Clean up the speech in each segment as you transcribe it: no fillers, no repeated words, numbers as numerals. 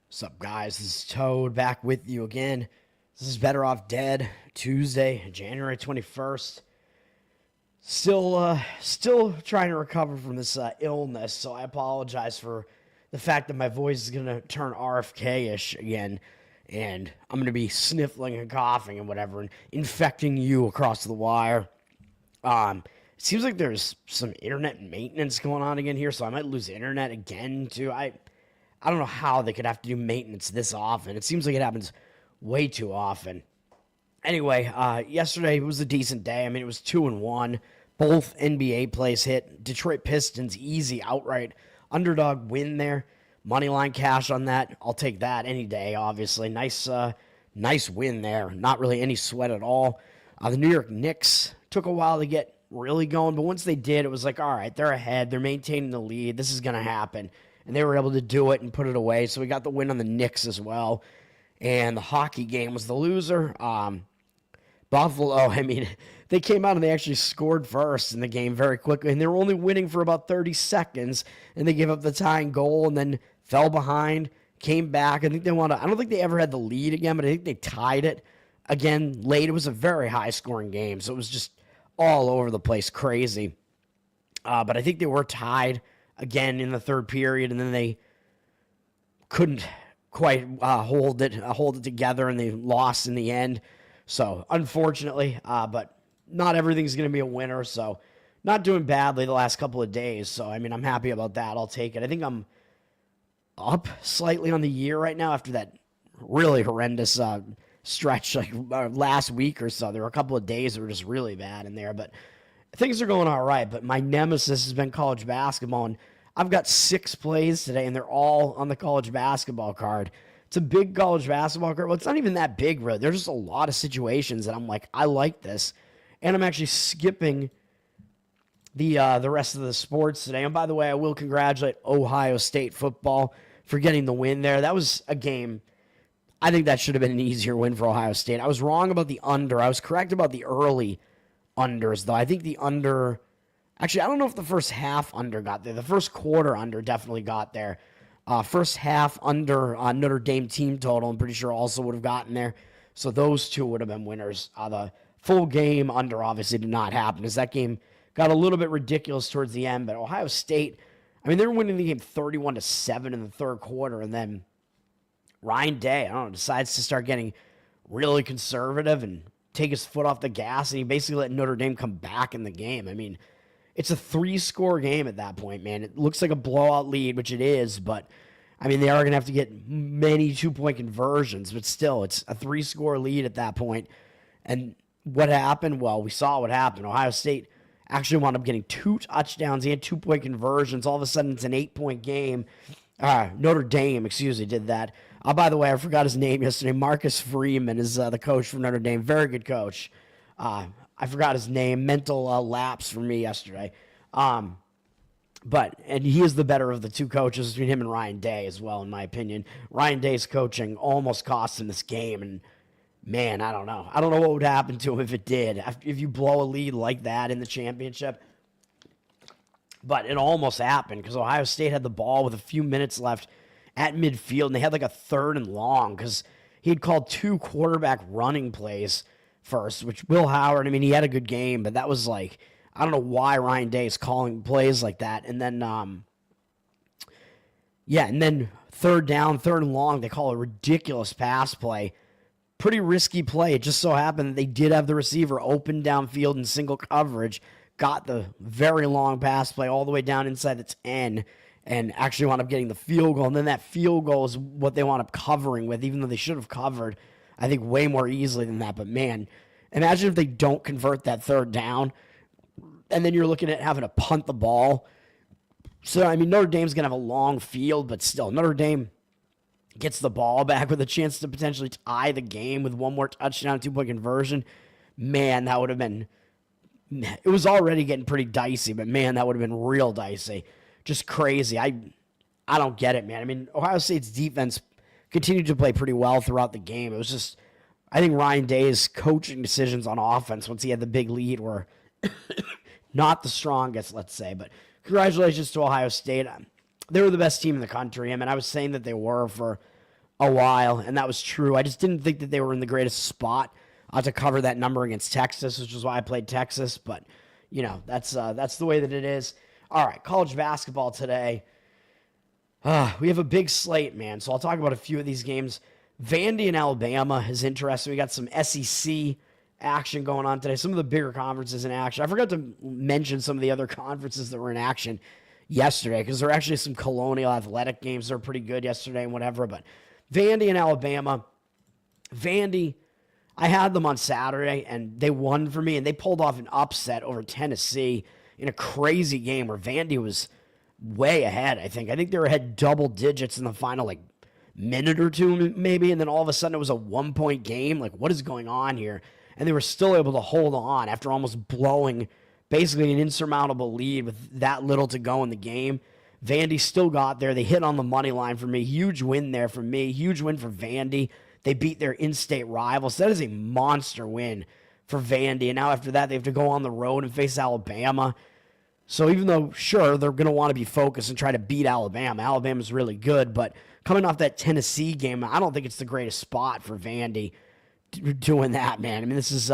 What's up, guys? This is Toad back with you again. This is Better Off Dead, Tuesday, January 21st. Still trying to recover from this illness, so I apologize for the fact that my voice is going to turn RFK-ish again, and I'm going to be sniffling and coughing and whatever, and infecting you across the wire. It seems like there's some internet maintenance going on again here, so I might lose internet again, too. I don't know how they could have to do maintenance this often. It seems like it happens way too often. Anyway, yesterday was a decent day. I mean, it was 2-1. Both NBA plays hit. Detroit Pistons, easy outright underdog win there. Moneyline cash on that. I'll take that any day, obviously. Nice win there. Not really any sweat at all. The New York Knicks took a while to get really going, but once they did, it was like, all right, they're ahead. They're maintaining the lead. This is going to happen. And they were able to do it and put it away. So we got the win on the Knicks as well. And the hockey game was the loser. Buffalo, I mean, they came out and they actually scored first in the game very quickly. And they were only winning for about 30 seconds. And they gave up the tying goal and then fell behind, came back. I don't think they ever had the lead again, but I think they tied it again late. It was a very high-scoring game. So it was just all over the place, crazy. But I think they were tied again in the third period, and then they couldn't quite hold it together, and they lost in the end. So unfortunately, but not everything's going to be a winner. So not doing badly the last couple of days. So I mean, I'm happy about that. I'll take it. I think I'm up slightly on the year right now after that really horrendous stretch like last week or so. There were a couple of days that were just really bad in there, but things are going all right, but my nemesis has been college basketball, and I've got 6 plays today, and they're all on the college basketball card. It's a big college basketball card. Well, it's not even that big, really. There's just a lot of situations that I'm like, I like this, and I'm actually skipping the rest of the sports today. And by the way, I will congratulate Ohio State football for getting the win there. That was a game. I think that should have been an easier win for Ohio State. I was wrong about the under. I was correct about the early unders, though. I think the under, actually, I don't know if the first half under got there. The first quarter under definitely got there. First half under Notre Dame team total, I'm pretty sure also would have gotten there. So those two would have been winners. The full game under obviously did not happen, as that game got a little bit ridiculous towards the end. But Ohio State, I mean, they were winning the game 31-7 in the third quarter, and then Ryan Day, I don't know, decides to start getting really conservative and take his foot off the gas, and he basically let Notre Dame come back in the game. I mean, it's a 3-score game at that point, man. It looks like a blowout lead, which it is, but I mean, they are going to have to get many 2-point conversions, but still, it's a 3-score lead at that point. And what happened? Well, we saw what happened. Ohio State actually wound up getting 2 touchdowns. He had 2-point conversions. All of a sudden, it's an 8-point game. Notre Dame, did that. By the way, I forgot his name yesterday. Marcus Freeman is the coach for Notre Dame. Very good coach. I forgot his name. Mental lapse for me yesterday. And he is the better of the two coaches between him and Ryan Day as well, in my opinion. Ryan Day's coaching almost cost him this game, and man, I don't know. I don't know what would happen to him if it did. If you blow a lead like that in the championship. But it almost happened because Ohio State had the ball with a few minutes left at midfield, and they had like a 3rd and long because he had called 2 quarterback running plays first, which Will Howard, I mean, he had a good game, but that was like, I don't know why Ryan Day is calling plays like that. And then, and then 3rd down, 3rd and long, they call a ridiculous pass play. Pretty risky play. It just so happened that they did have the receiver open downfield in single coverage, got the very long pass play all the way down inside the 10, and actually wound up getting the field goal. And then that field goal is what they wound up covering with, even though they should have covered, I think, way more easily than that. But, man, imagine if they don't convert that 3rd down, and then you're looking at having to punt the ball. So, I mean, Notre Dame's going to have a long field, but still, Notre Dame gets the ball back with a chance to potentially tie the game with one more touchdown, 2-point conversion. Man, that would have been... It was already getting pretty dicey, but, man, that would have been real dicey. Just crazy. I don't get it, man. I mean, Ohio State's defense continued to play pretty well throughout the game. It was just, I think Ryan Day's coaching decisions on offense once he had the big lead were not the strongest, let's say. But congratulations to Ohio State. They were the best team in the country. I mean, I was saying that they were for a while, and that was true. I just didn't think that they were in the greatest spot to cover that number against Texas, which is why I played Texas. But that's the way that it is. All right, college basketball today. We have a big slate, man. So I'll talk about a few of these games. Vandy and Alabama is interesting. We got some SEC action going on today. Some of the bigger conferences in action. I forgot to mention some of the other conferences that were in action yesterday because there are actually some Colonial Athletic games that are pretty good yesterday and whatever. But Vandy and Alabama. Vandy, I had them on Saturday, and they won for me, and they pulled off an upset over Tennessee in a crazy game where Vandy was way ahead, I think. I think they were ahead double digits in the final, minute or two, maybe, and then all of a sudden it was a 1-point game. What is going on here? And they were still able to hold on after almost blowing basically an insurmountable lead with that little to go in the game. Vandy still got there. They hit on the money line for me. Huge win there for me. Huge win for Vandy. They beat their in-state rivals. That is a monster win for Vandy. And now after that, they have to go on the road and face Alabama. So even though, sure, they're going to want to be focused and try to beat Alabama. Alabama's really good, but coming off that Tennessee game, I don't think it's the greatest spot for Vandy doing that, man. I mean, this is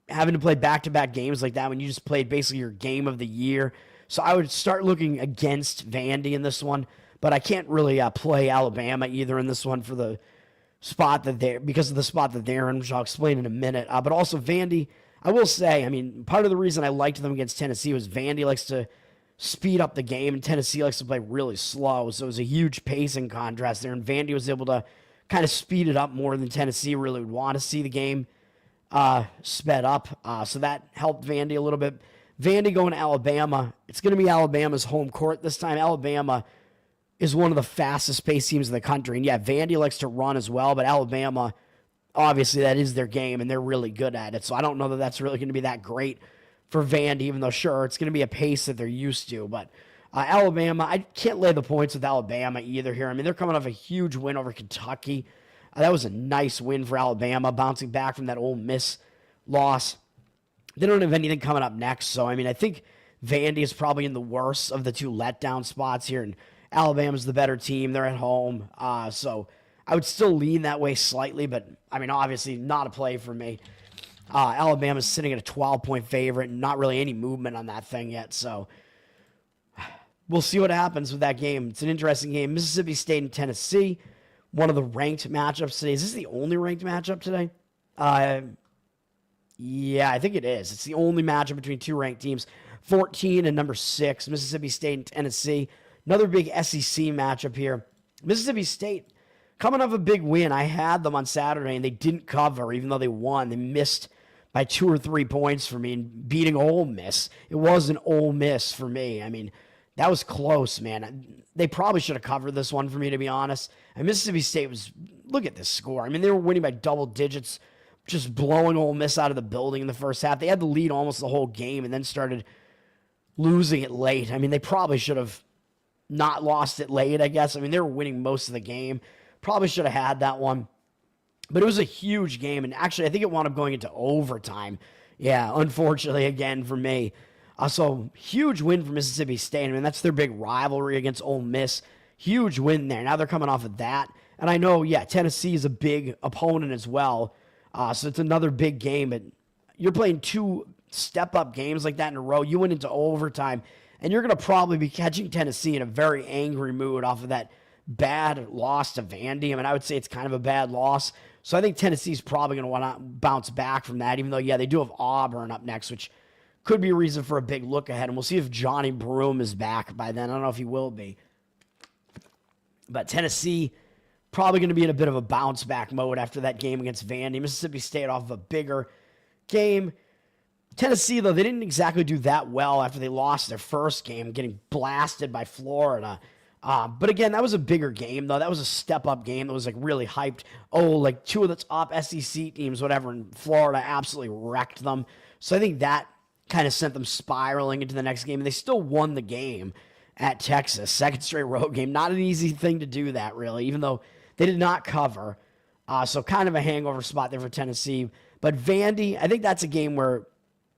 having to play back-to-back games like that when you just played basically your game of the year. So I would start looking against Vandy in this one, but I can't really play Alabama either in this one for the spot that they're, because of the spot that they're in, which I'll explain in a minute. But also Vandy, I will say, I mean, part of the reason I liked them against Tennessee was Vandy likes to speed up the game, and Tennessee likes to play really slow. So it was a huge pacing contrast there, and Vandy was able to kind of speed it up more than Tennessee really would want to see the game sped up. So that helped Vandy a little bit. Vandy going to Alabama. It's going to be Alabama's home court this time. Alabama is one of the fastest paced teams in the country. And yeah, Vandy likes to run as well, but Alabama, obviously that is their game, and they're really good at it. So I don't know that that's really going to be that great for Vandy, even though, sure, it's going to be a pace that they're used to. But Alabama, I can't lay the points with Alabama either here. I mean, they're coming off a huge win over Kentucky. That was a nice win for Alabama, bouncing back from that Ole Miss loss. They don't have anything coming up next. So, I mean, I think Vandy is probably in the worst of the two letdown spots here, and Alabama's the better team. They're at home. So I would still lean that way slightly, but, I mean, obviously not a play for me. Alabama's sitting at a 12-point favorite, and not really any movement on that thing yet. So we'll see what happens with that game. It's an interesting game. Mississippi State and Tennessee, one of the ranked matchups today. Is this the only ranked matchup today? Yeah, I think it is. It's the only matchup between two ranked teams, 14 and number 6, Mississippi State and Tennessee. Another big SEC matchup here. Mississippi State coming off a big win. I had them on Saturday, and they didn't cover, even though they won. They missed by 2 or 3 points for me in beating Ole Miss. It was an Ole Miss for me. I mean, that was close, man. They probably should have covered this one for me, to be honest. And Mississippi State was, look at this score. I mean, they were winning by double digits, just blowing Ole Miss out of the building in the first half. They had the lead almost the whole game and then started losing it late. I mean, they probably should have not lost it late, I guess. I mean, they were winning most of the game. Probably should have had that one. But it was a huge game, and actually I think it wound up going into overtime. Yeah, unfortunately, again, for me. So, huge win for Mississippi State. I mean, that's their big rivalry against Ole Miss. Huge win there. Now they're coming off of that. And I know, yeah, Tennessee is a big opponent as well. So it's another big game. But you're playing 2 step-up games like that in a row. You went into overtime, and you're going to probably be catching Tennessee in a very angry mood off of that bad loss to Vandy. I mean, I would say it's kind of a bad loss. So I think Tennessee's probably going to want to bounce back from that, even though, yeah, they do have Auburn up next, which could be a reason for a big look ahead. And we'll see if Johnny Broome is back by then. I don't know if he will be. But Tennessee probably going to be in a bit of a bounce back mode after that game against Vandy. Mississippi State off of a bigger game. Tennessee, though, they didn't exactly do that well after they lost their first game, getting blasted by Florida. But again, that was a bigger game, though. That was a step-up game that was, really hyped. Oh, 2 of the top SEC teams, whatever, and Florida absolutely wrecked them. So I think that kind of sent them spiraling into the next game. And they still won the game at Texas. Second straight road game. Not an easy thing to do that, really, even though they did not cover. So kind of a hangover spot there for Tennessee. But Vandy, I think that's a game where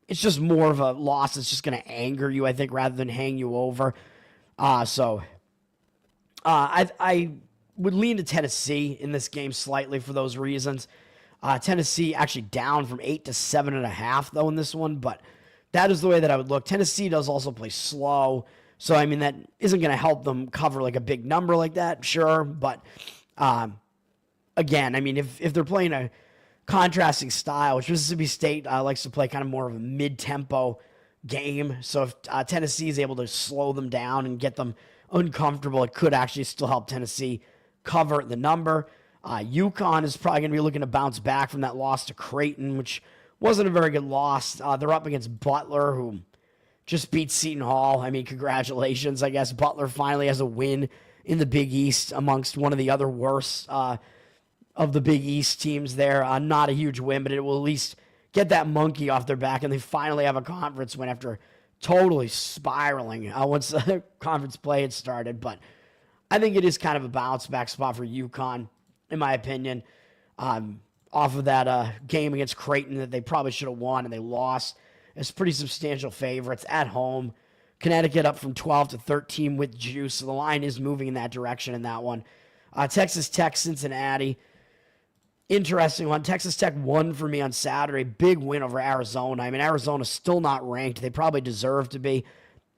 it's just more of a loss that's just going to anger you, I think, rather than hang you over. I would lean to Tennessee in this game slightly for those reasons. Tennessee actually down from 8 to 7.5 though in this one, but that is the way that I would look. Tennessee does also play slow, so I mean that isn't going to help them cover like a big number like that, sure, but again, I mean if they're playing a contrasting style, which Mississippi State likes to play kind of more of a mid-tempo game, so if Tennessee is able to slow them down and get them uncomfortable, it could actually still help Tennessee cover the number. UConn is probably going to be looking to bounce back from that loss to Creighton, which wasn't a very good loss. They're up against Butler, who just beat Seton Hall. I mean, congratulations, I guess. Butler finally has a win in the Big East amongst one of the other worst of the Big East teams there. Not a huge win, but it will at least get that monkey off their back, and they finally have a conference win after totally spiraling once the conference play had started. But I think it is kind of a bounce-back spot for UConn, in my opinion, off of that game against Creighton that they probably should have won, and they lost. It's pretty substantial favorites at home. Connecticut up from 12 to 13 with juice, so the line is moving in that direction in that one. Texas Tech, Cincinnati. Interesting one. Texas Tech won for me on Saturday. Big win over Arizona. I mean, Arizona's still not ranked. They probably deserve to be.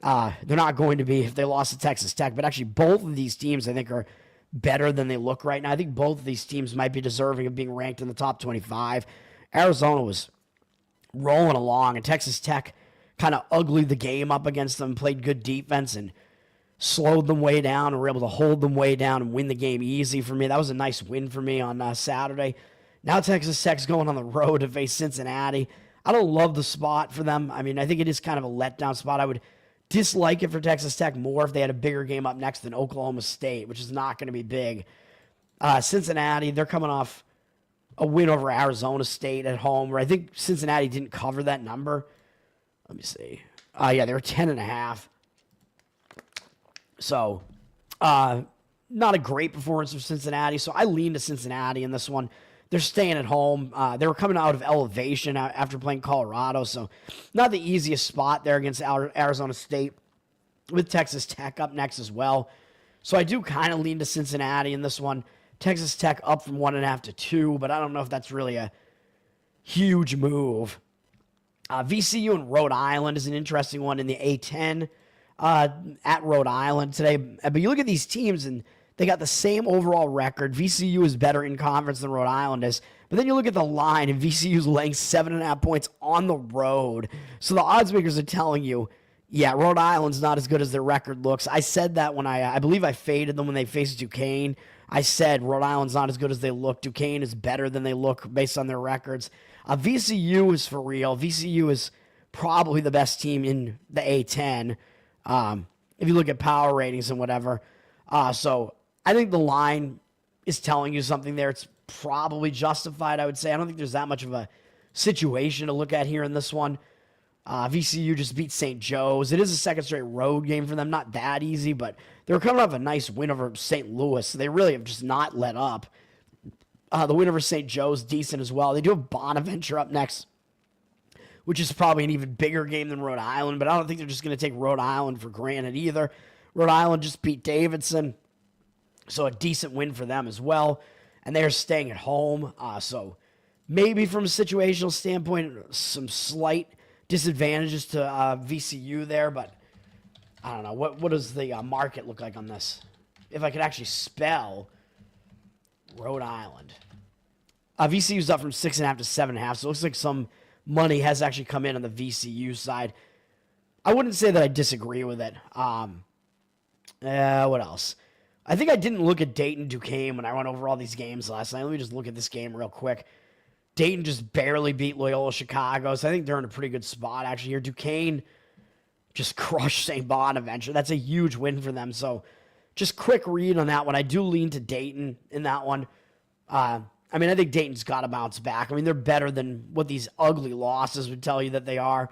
They're not going to be if they lost to Texas Tech, but actually both of these teams, I think, are better than they look right now. I think both of these teams might be deserving of being ranked in the top 25. Arizona was rolling along, and Texas Tech kind of uglied the game up against them, played good defense, and slowed them way down and were able to hold them way down and win the game easy for me. That was a nice win for me on Saturday. Now Texas Tech's going on the road to face Cincinnati. I don't love the spot for them. I mean, I think it is kind of a letdown spot. I would dislike it for Texas Tech more if they had a bigger game up next than Oklahoma State, which is not going to be big. Cincinnati, they're coming off a win over Arizona State at home, where I think Cincinnati didn't cover that number. Let me see. Yeah, they were 10.5. So, not a great performance for Cincinnati. So I lean to Cincinnati in this one. They're staying at home. They were coming out of elevation after playing Colorado. So not the easiest spot there against Arizona State, with Texas Tech up next as well. So I do kind of lean to Cincinnati in this one. Texas Tech up from 1.5 to 2, but I don't know if that's really a huge move. VCU and Rhode Island is an interesting one in the A10 at Rhode Island today. But you look at these teams, and they got the same overall record. VCU is better in conference than Rhode Island is. But then you look at the line, and VCU's laying 7.5 points on the road. So the odds makers are telling you, yeah, Rhode Island's not as good as their record looks. I said that when I believe I faded them when they faced Duquesne. I said Rhode Island's not as good as they look. Duquesne is better than they look based on their records. VCU is for real. VCU is probably the best team in the A10 if you look at power ratings and whatever. So I think the line is telling you something there. It's probably justified, I would say. I don't think there's that much of a situation to look at here in this one. VCU just beat St. Joe's. It is a second straight road game for them. Not that easy, but they were coming off a nice win over St. Louis, so they really have just not let up. The win over St. Joe's decent as well. They do have Bonaventure up next, which is probably an even bigger game than Rhode Island, but I don't think they're just going to take Rhode Island for granted either. Rhode Island just beat Davidson, so a decent win for them as well, and they're staying at home. So maybe from a situational standpoint, some slight disadvantages to VCU there, but I don't know. What does the market look like on this? If I could actually spell Rhode Island. VCU's up from 6.5 to 7.5, so it looks like some money has actually come in on the VCU side. I wouldn't say that I disagree with it. What else? I think I didn't look at Dayton Duquesne when I went over all these games last night. Let me just look at this game real quick. Dayton just barely beat Loyola Chicago, so I think they're in a pretty good spot actually here. Duquesne just crushed St. Bonaventure. That's a huge win for them. So just quick read on that one. I do lean to Dayton in that one. I think Dayton's got to bounce back. I mean, they're better than what these ugly losses would tell you that they are.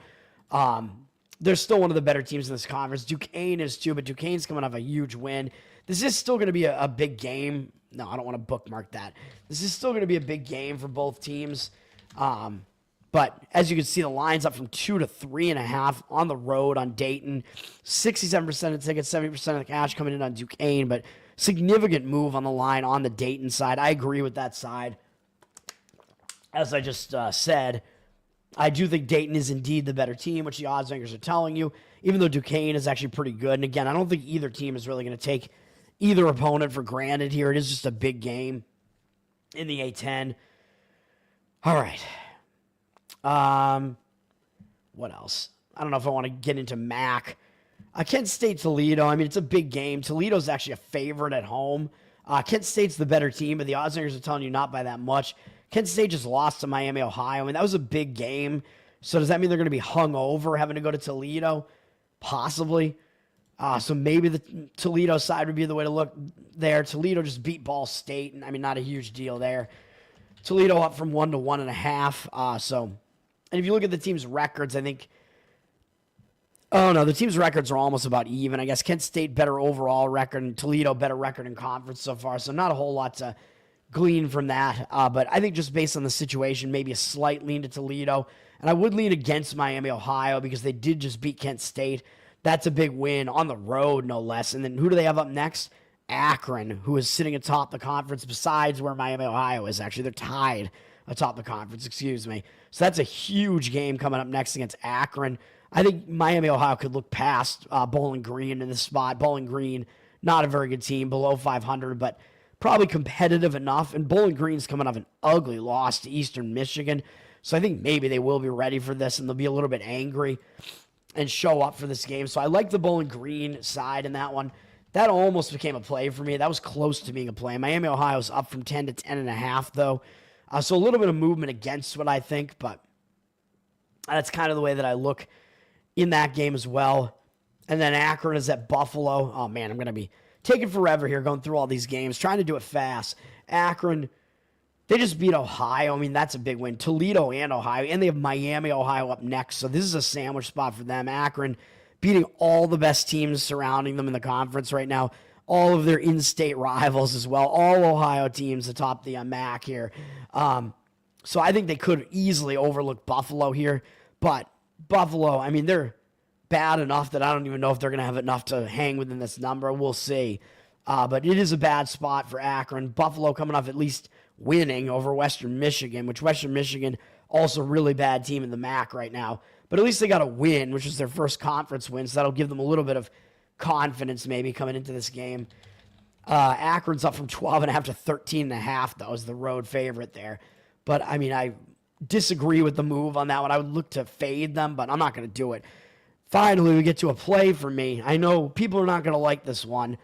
They're still one of the better teams in this conference. Duquesne is too, but Duquesne's coming off a huge win. This is still going to be a big game. No, I don't want to bookmark that. This is still going to be a big game for both teams. But as you can see, the line's up from 2 to 3.5 on the road on Dayton. 67% of tickets, 70% of the cash coming in on Duquesne, but significant move on the line on the Dayton side. I agree with that side. As I just said, I do think Dayton is indeed the better team, which the odds makers are telling you, even though Duquesne is actually pretty good. And again, I don't think either team is really going to take either opponent for granted here. It is just a big game in the A10. All right. What else? I don't know if I want to get into MAC. Kent State Toledo. I mean, it's a big game. Toledo's actually a favorite at home. Kent State's the better team, but the odds makers are telling you not by that much. Kent State just lost to Miami, Ohio. I mean, that was a big game. So does that mean they're going to be hung over having to go to Toledo? Possibly. So maybe the Toledo side would be the way to look there. Toledo just beat Ball State, and I mean, not a huge deal there. Toledo up from 1 to 1.5. And if you look at the team's records, I think, the team's records are almost about even. I guess Kent State better overall record and Toledo better record in conference so far. So not a whole lot to glean from that. But I think just based on the situation, maybe a slight lean to Toledo. And I would lean against Miami, Ohio, because they did just beat Kent State. That's a big win on the road, no less. And then who do they have up next? Akron, who is sitting atop the conference besides where Miami, Ohio is. Actually, they're tied atop the conference, excuse me. So that's a huge game coming up next against Akron. I think Miami, Ohio could look past Bowling Green in this spot. Bowling Green, not a very good team, below 500, but probably competitive enough. And Bowling Green's coming off an ugly loss to Eastern Michigan. So I think maybe they will be ready for this and they'll be a little bit angry and show up for this game. So I like the Bowling Green side in that one. That almost became a play for me. That was close to being a play. Miami, Ohio's up from 10 to 10.5, though. So a little bit of movement against what I think, but that's kind of the way that I look in that game as well. And then Akron is at Buffalo. Oh, man, I'm going to be taking forever here going through all these games, trying to do it fast. Akron, they just beat Ohio. I mean, that's a big win. Toledo and Ohio, and they have Miami, Ohio up next. So this is a sandwich spot for them. Akron beating all the best teams surrounding them in the conference right now. All of their in-state rivals as well. All Ohio teams atop the MAC here. So I think they could easily overlook Buffalo here. But Buffalo, I mean, they're bad enough that I don't even know if they're going to have enough to hang within this number. We'll see. But it is a bad spot for Akron. Buffalo coming off at least winning over Western Michigan, which Western Michigan, also really bad team in the MAC right now. But at least they got a win, which is their first conference win, so that'll give them a little bit of confidence maybe coming into this game. Akron's up from 12.5 to 13.5, though, is the road favorite there. But, I mean, I disagree with the move on that one. I would look to fade them, but I'm not going to do it. Finally, we get to a play for me. I know people are not going to like this one.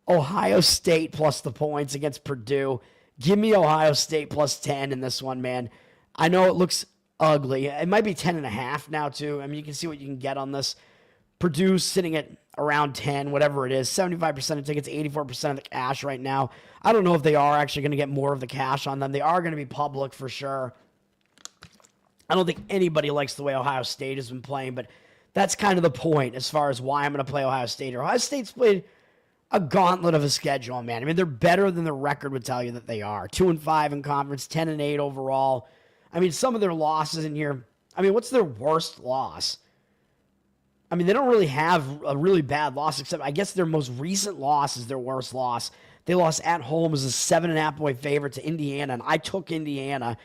Ohio State plus the points against Purdue. Give me Ohio State plus 10 in this one, man. I know it looks ugly. It might be 10.5 now, too. I mean, you can see what you can get on this. Purdue sitting at around 10, whatever it is. 75% of tickets, 84% of the cash right now. I don't know if they are actually going to get more of the cash on them. They are going to be public for sure. I don't think anybody likes the way Ohio State has been playing, but that's kind of the point as far as why I'm going to play Ohio State. Ohio State's played a gauntlet of a schedule, man. I mean, they're better than their record would tell you that they are. 2-5 in conference, 10-8 overall. I mean, some of their losses in here. I mean, what's their worst loss? I mean, they don't really have a really bad loss, except I guess their most recent loss is their worst loss. They lost at home as a 7.5-point favorite to Indiana, and I took Indiana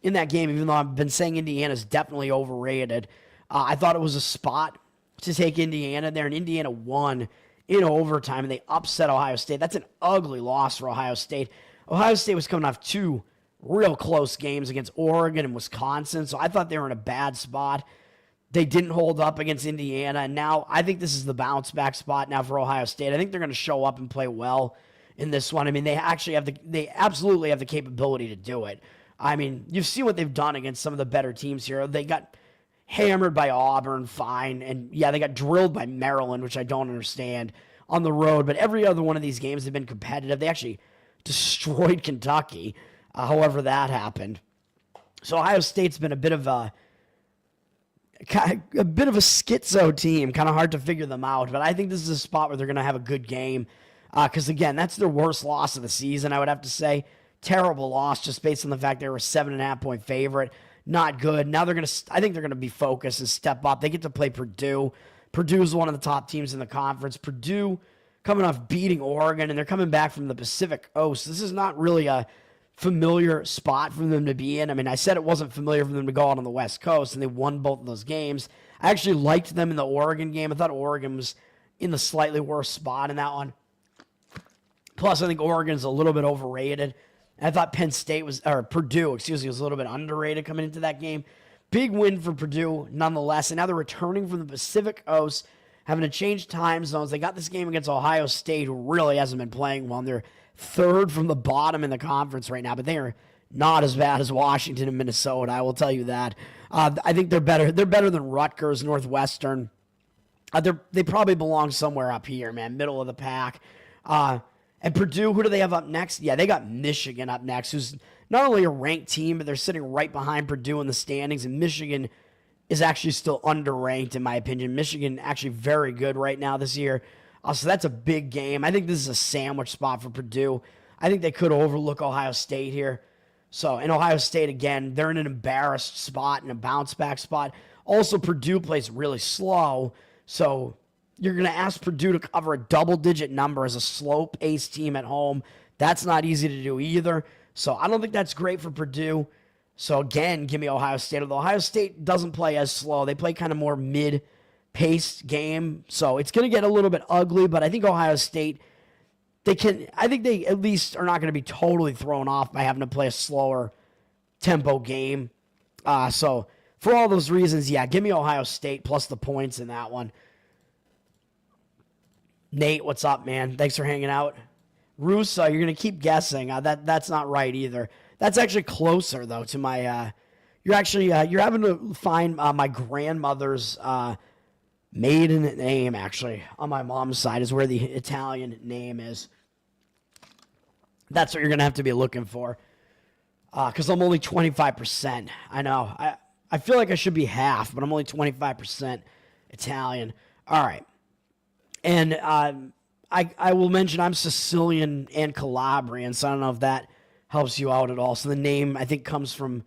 in that game, even though I've been saying Indiana's definitely overrated. I thought it was a spot to take Indiana there, and Indiana won in overtime, and they upset Ohio State. That's an ugly loss for Ohio State. Ohio State was coming off two real close games against Oregon and Wisconsin, so I thought they were in a bad spot. They didn't hold up against Indiana, and now I think this is the bounce-back spot now for Ohio State. I think they're going to show up and play well in this one. I mean, they absolutely have the capability to do it. I mean, you've seen what they've done against some of the better teams here. They got hammered by Auburn, fine, and yeah, they got drilled by Maryland, which I don't understand, on the road, but every other one of these games have been competitive. They actually destroyed Kentucky, however that happened. So Ohio State's been a bit of a schizo team, kind of hard to figure them out, but I think this is a spot where they're going to have a good game, because again, that's their worst loss of the season, I would have to say. Terrible loss just based on the fact they were a 7.5-point favorite. not good. Now I think they're going to be focused and step up. They get to play Purdue. Purdue's one of the top teams in the conference. Purdue coming off beating Oregon, and they're coming back from the Pacific Coast. This is not really a familiar spot for them to be in. I mean, I said it wasn't familiar for them to go out on the West Coast, and they won both of those games. I actually liked them in the Oregon game. I thought Oregon was in the slightly worse spot in that one. Plus, I think Oregon's a little bit overrated. I thought Purdue, was a little bit underrated coming into that game. Big win for Purdue, nonetheless. And now they're returning from the Pacific Coast, having to change time zones. They got this game against Ohio State, who really hasn't been playing well. And they're third from the bottom in the conference right now, but they are not as bad as Washington and Minnesota. I will tell you that. I think they're better. They're better than Rutgers, Northwestern. They probably belong somewhere up here, man, middle of the pack. And Purdue, who do they have up next? Yeah, they got Michigan up next, who's not only a ranked team, but they're sitting right behind Purdue in the standings, and Michigan is actually still underranked, in my opinion. Michigan actually very good right now this year. So that's a big game. I think this is a sandwich spot for Purdue. I think they could overlook Ohio State here. So, and Ohio State, again, they're in an embarrassed spot, in a bounce-back spot. Also, Purdue plays really slow, so you're going to ask Purdue to cover a double-digit number as a slow-paced team at home. That's not easy to do either. So I don't think that's great for Purdue. So again, give me Ohio State. Although Ohio State doesn't play as slow. They play kind of more mid-paced game. So it's going to get a little bit ugly, but I think Ohio State, I think they at least are not going to be totally thrown off by having to play a slower tempo game. So for all those reasons, yeah, give me Ohio State plus the points in that one. Nate, what's up, man? Thanks for hanging out. Russo, you're going to keep guessing. That's not right either. That's actually closer, though, to my... you're having to find my grandmother's maiden name, actually. On my mom's side is where the Italian name is. That's what you're going to have to be looking for. Because I'm only 25%. I know. I feel like I should be half, but I'm only 25% Italian. All right. And I will mention I'm Sicilian and Calabrian, so I don't know if that helps you out at all. So the name, I think, comes from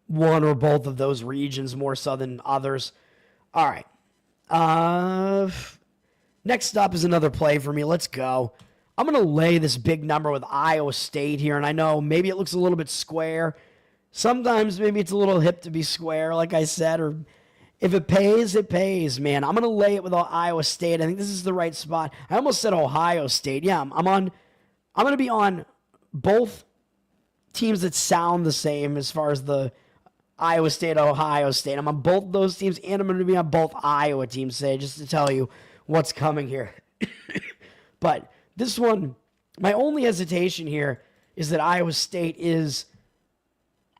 one or both of those regions more so than others. All right. Next up is another play for me. Let's go. I'm going to lay this big number with Iowa State here, and I know maybe it looks a little bit square. Sometimes maybe it's a little hip to be square, like I said, or... if it pays, man. I'm going to lay it with Iowa State. I think this is the right spot. I almost said Ohio State. Yeah, I'm going to be on both teams that sound the same as far as the Iowa State, Ohio State. I'm on both those teams, and I'm going to be on both Iowa teams today, just to tell you what's coming here. But this one, my only hesitation here is that Iowa State is...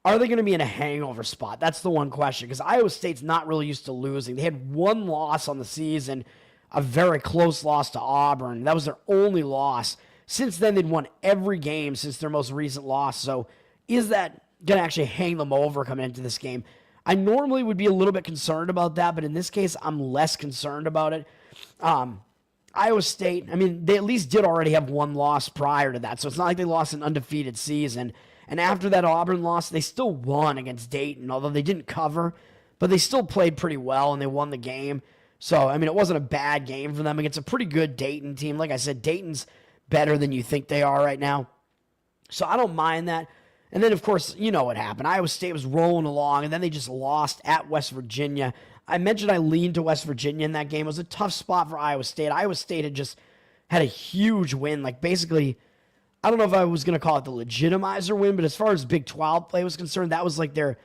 are they going to be in a hangover spot? That's the one question, because Iowa State's not really used to losing. They had one loss on the season, a very close loss to Auburn. That was their only loss. Since then, they'd won every game since their most recent loss. So is that going to actually hang them over coming into this game? I normally would be a little bit concerned about that, but in this case, I'm less concerned about it. Iowa State, I mean, they at least did already have one loss prior to that, so it's not like they lost an undefeated season. And after that Auburn loss, they still won against Dayton, although they didn't cover, but they still played pretty well, and they won the game. So, I mean, it wasn't a bad game for them against a pretty good Dayton team. Like I said, Dayton's better than you think they are right now. So I don't mind that. And then, of course, you know what happened. Iowa State was rolling along, and then they just lost at West Virginia. I mentioned I leaned to West Virginia in that game. It was a tough spot for Iowa State. Iowa State had just had a huge win. Like, basically, I don't know if I was going to call it the legitimizer win, but as far as Big 12 play was concerned, that was like their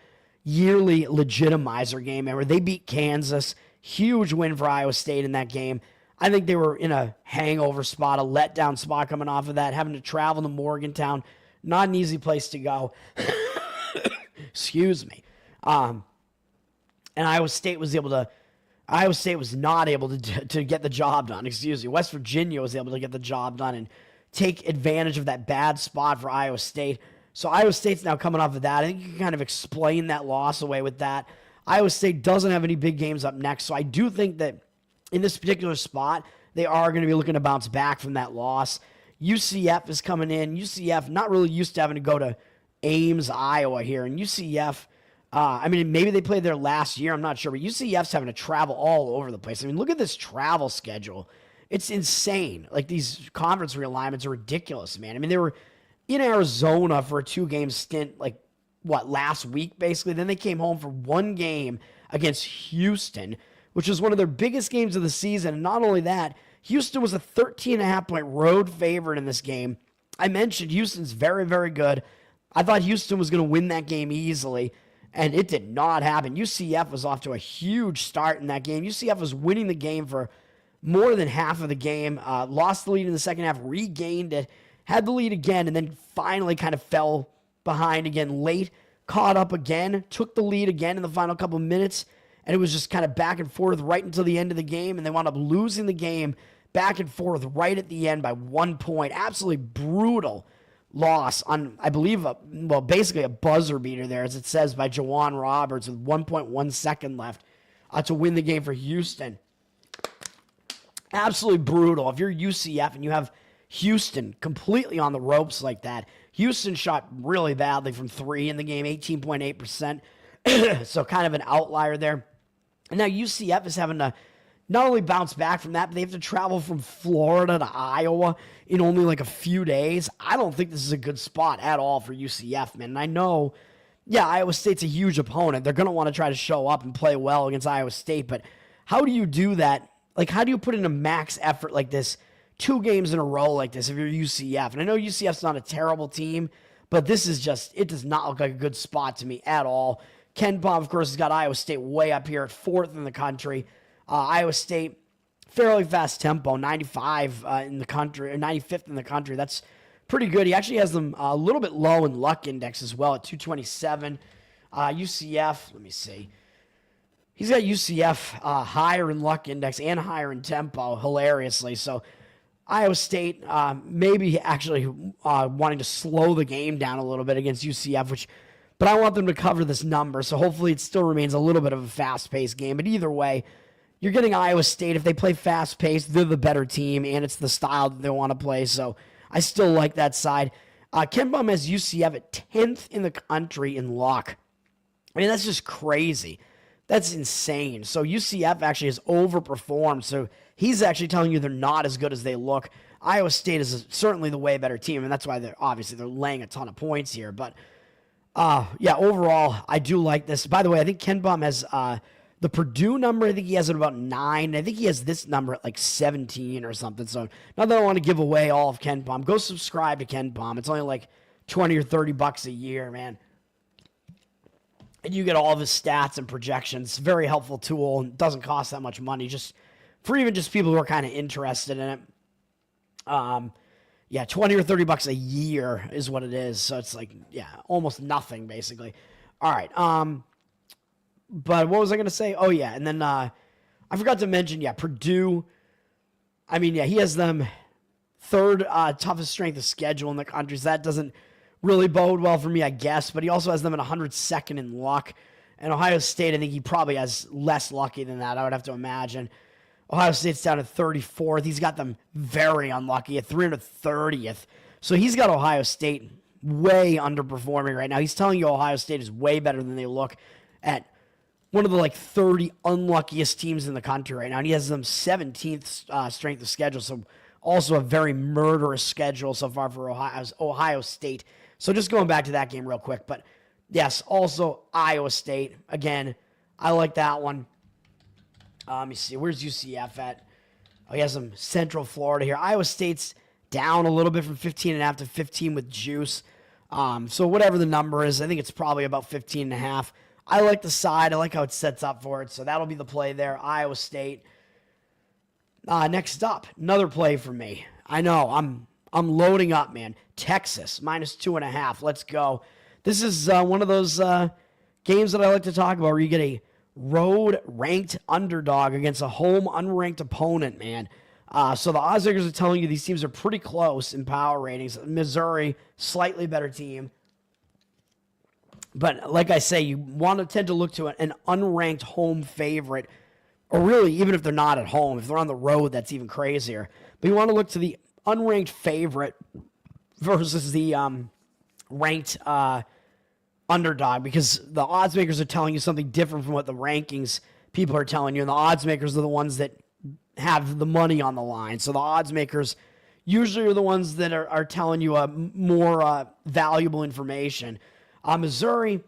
yearly legitimizer game. Where they beat Kansas. Huge win for Iowa State in that game. I think they were in a hangover spot, a letdown spot coming off of that, having to travel to Morgantown. Not an easy place to go. Excuse me. And Iowa State was not able to get the job done. Excuse me. West Virginia was able to get the job done and take advantage of that bad spot for Iowa State. So Iowa State's now coming off of that. I think you can kind of explain that loss away with that. Iowa State doesn't have any big games up next, so I do think that in this particular spot, they are going to be looking to bounce back from that loss. UCF is coming in. UCF not really used to having to go to Ames, Iowa here, and UCF I mean, maybe they played there last year. I'm not sure. But UCF's having to travel all over the place. I mean, look at this travel schedule. It's insane. Like, these conference realignments are ridiculous, man. I mean, they were in Arizona for a 2-game stint, like, last week, basically. Then they came home for 1 game against Houston, which was one of their biggest games of the season. And not only that, Houston was a 13.5-point road favorite in this game. I mentioned Houston's very, very good. I thought Houston was going to win that game easily, and it did not happen. UCF was off to a huge start in that game. UCF was winning the game for more than half of the game, lost the lead in the second half, regained it, had the lead again, and then finally kind of fell behind again late, caught up again, took the lead again in the final couple of minutes, and it was just kind of back and forth right until the end of the game, and they wound up losing the game back and forth right at the end by 1 point. Absolutely brutal loss on, I believe, basically a buzzer beater there, as it says, by Jawan Roberts with 1.1 second left to win the game for Houston. Absolutely brutal. If you're UCF and you have Houston completely on the ropes like that, Houston shot really badly from 3 in the game, 18.8%. So kind of an outlier there. And now UCF is having to not only bounce back from that, but they have to travel from Florida to Iowa in only like a few days. I don't think this is a good spot at all for UCF, man. And I know, yeah, Iowa State's a huge opponent. They're going to want to try to show up and play well against Iowa State. But how do you do that? Like, how do you put in a max effort like this 2 games in a row like this if you're UCF? And I know UCF's not a terrible team, but this is just, it does not look like a good spot to me at all. Ken Pom, of course, has got Iowa State way up here at 4th in the country. Iowa State, fairly fast tempo, 95 in the country, or 95th in the country. That's pretty good. He actually has them a little bit low in luck index as well at 227. UCF, let me see. He's got UCF higher in luck index and higher in tempo, hilariously. So Iowa State maybe actually wanting to slow the game down a little bit against UCF, but I want them to cover this number. So hopefully it still remains a little bit of a fast-paced game. But either way, you're getting Iowa State. If they play fast-paced, they're the better team, and it's the style that they want to play. So I still like that side. Ken Pom has UCF at 10th in the country in luck. I mean, that's just crazy. That's insane. So UCF actually has overperformed. So he's actually telling you they're not as good as they look. Iowa State is certainly the way better team, and that's why they're laying a ton of points here. But yeah, overall, I do like this. By the way, I think Ken Pom has the Purdue number. I think he has it about 9. I think he has this number at like 17 or something. So not that I want to give away all of Ken Pom. Go subscribe to Ken Pom. It's only like $20 or $30 a year, man. And you get all of his stats and projections. Very helpful tool. And doesn't cost that much money. Just for even just people who are kind of interested in it. Yeah, $20 or $30 a year is what it is. So it's like, yeah, almost nothing basically. All right. But what was I going to say? Oh yeah, and then I forgot to mention, yeah, Purdue. I mean, yeah, he has them 3rd toughest strength of schedule in the country. So that doesn't really bode well for me, I guess. But he also has them at 102nd in luck. And Ohio State, I think he probably has less lucky than that, I would have to imagine. Ohio State's down at 34th. He's got them very unlucky at 330th. So he's got Ohio State way underperforming right now. He's telling you Ohio State is way better than they look at one of the like 30 unluckiest teams in the country right now. And he has them 17th strength of schedule. So also a very murderous schedule so far for Ohio State. So just going back to that game real quick. But yes, also Iowa State. Again, I like that one. Let me see. Where's UCF at? Oh, he has some Central Florida here. Iowa State's down a little bit from 15.5 to 15 with juice. So whatever the number is, I think it's probably about 15.5. I like the side. I like how it sets up for it. So that'll be the play there. Iowa State. Next up, another play for me. I know, I'm loading up, man. Texas, -2.5. Let's go. This is one of those games that I like to talk about where you get a road ranked underdog against a home unranked opponent, man. So the odds makers are telling you these teams are pretty close in power ratings. Missouri, slightly better team. But like I say, you want to tend to look to an unranked home favorite, or really, even if they're not at home, if they're on the road, that's even crazier. But you want to look to the unranked favorite versus the ranked underdog because the odds makers are telling you something different from what the rankings people are telling you. And the odds makers are the ones that have the money on the line. So the odds makers usually are the ones that are telling you more valuable information. Missouri,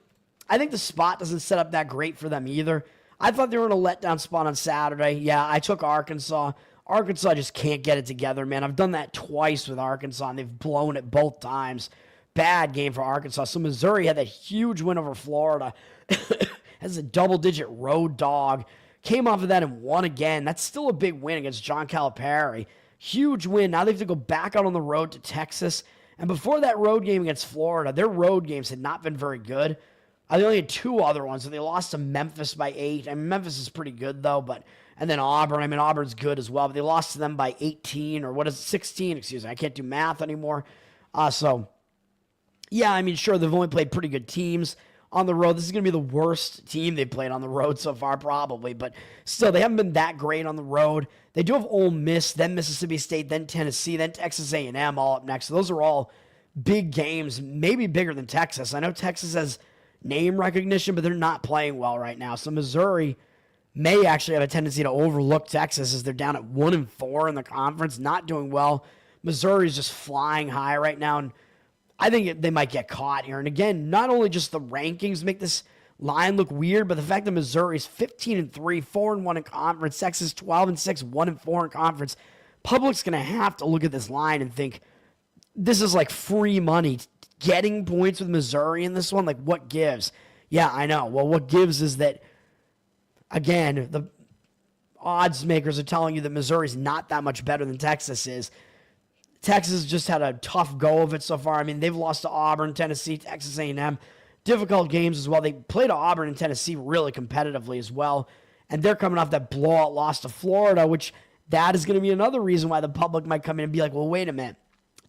I think the spot doesn't set up that great for them either. I thought they were in a letdown spot on Saturday. Yeah, I took Arkansas. Arkansas just can't get it together, man. I've done that twice with Arkansas, and they've blown it both times. Bad game for Arkansas. So Missouri had that huge win over Florida as a double-digit road dog. Came off of that and won again. That's still a big win against John Calipari. Huge win. Now they have to go back out on the road to Texas. And before that road game against Florida, their road games had not been very good. They only had two other ones, so they lost to Memphis by 8. I mean, Memphis is pretty good, though, and then Auburn. I mean, Auburn's good as well, but they lost to them by 18, or 16, excuse me. I can't do math anymore. Yeah, I mean, sure, they've only played pretty good teams on the road. This is going to be the worst team they've played on the road so far, probably, but still, they haven't been that great on the road. They do have Ole Miss, then Mississippi State, then Tennessee, then Texas A&M all up next. So those are all big games, maybe bigger than Texas. I know Texas has name recognition, but they're not playing well right now. So Missouri may actually have a tendency to overlook Texas as they're down at 1-4 in the conference, not doing well. Missouri's just flying high right now, and I think they might get caught here. And again, not only just the rankings make this line look weird, but the fact that Missouri's 15-3, 4-1 in conference, Texas 12-6, 1-4 in conference. Public's going to have to look at this line and think, this is like free money. Getting points with Missouri in this one, like what gives? Yeah, I know. Well, what gives is that, again, the odds makers are telling you that Missouri's not that much better than Texas is. Texas just had a tough go of it so far. I mean, they've lost to Auburn, Tennessee, Texas A&M. Difficult games as well. They played Auburn and Tennessee really competitively as well. And they're coming off that blowout loss to Florida, which that is going to be another reason why the public might come in and be like, well, wait a minute.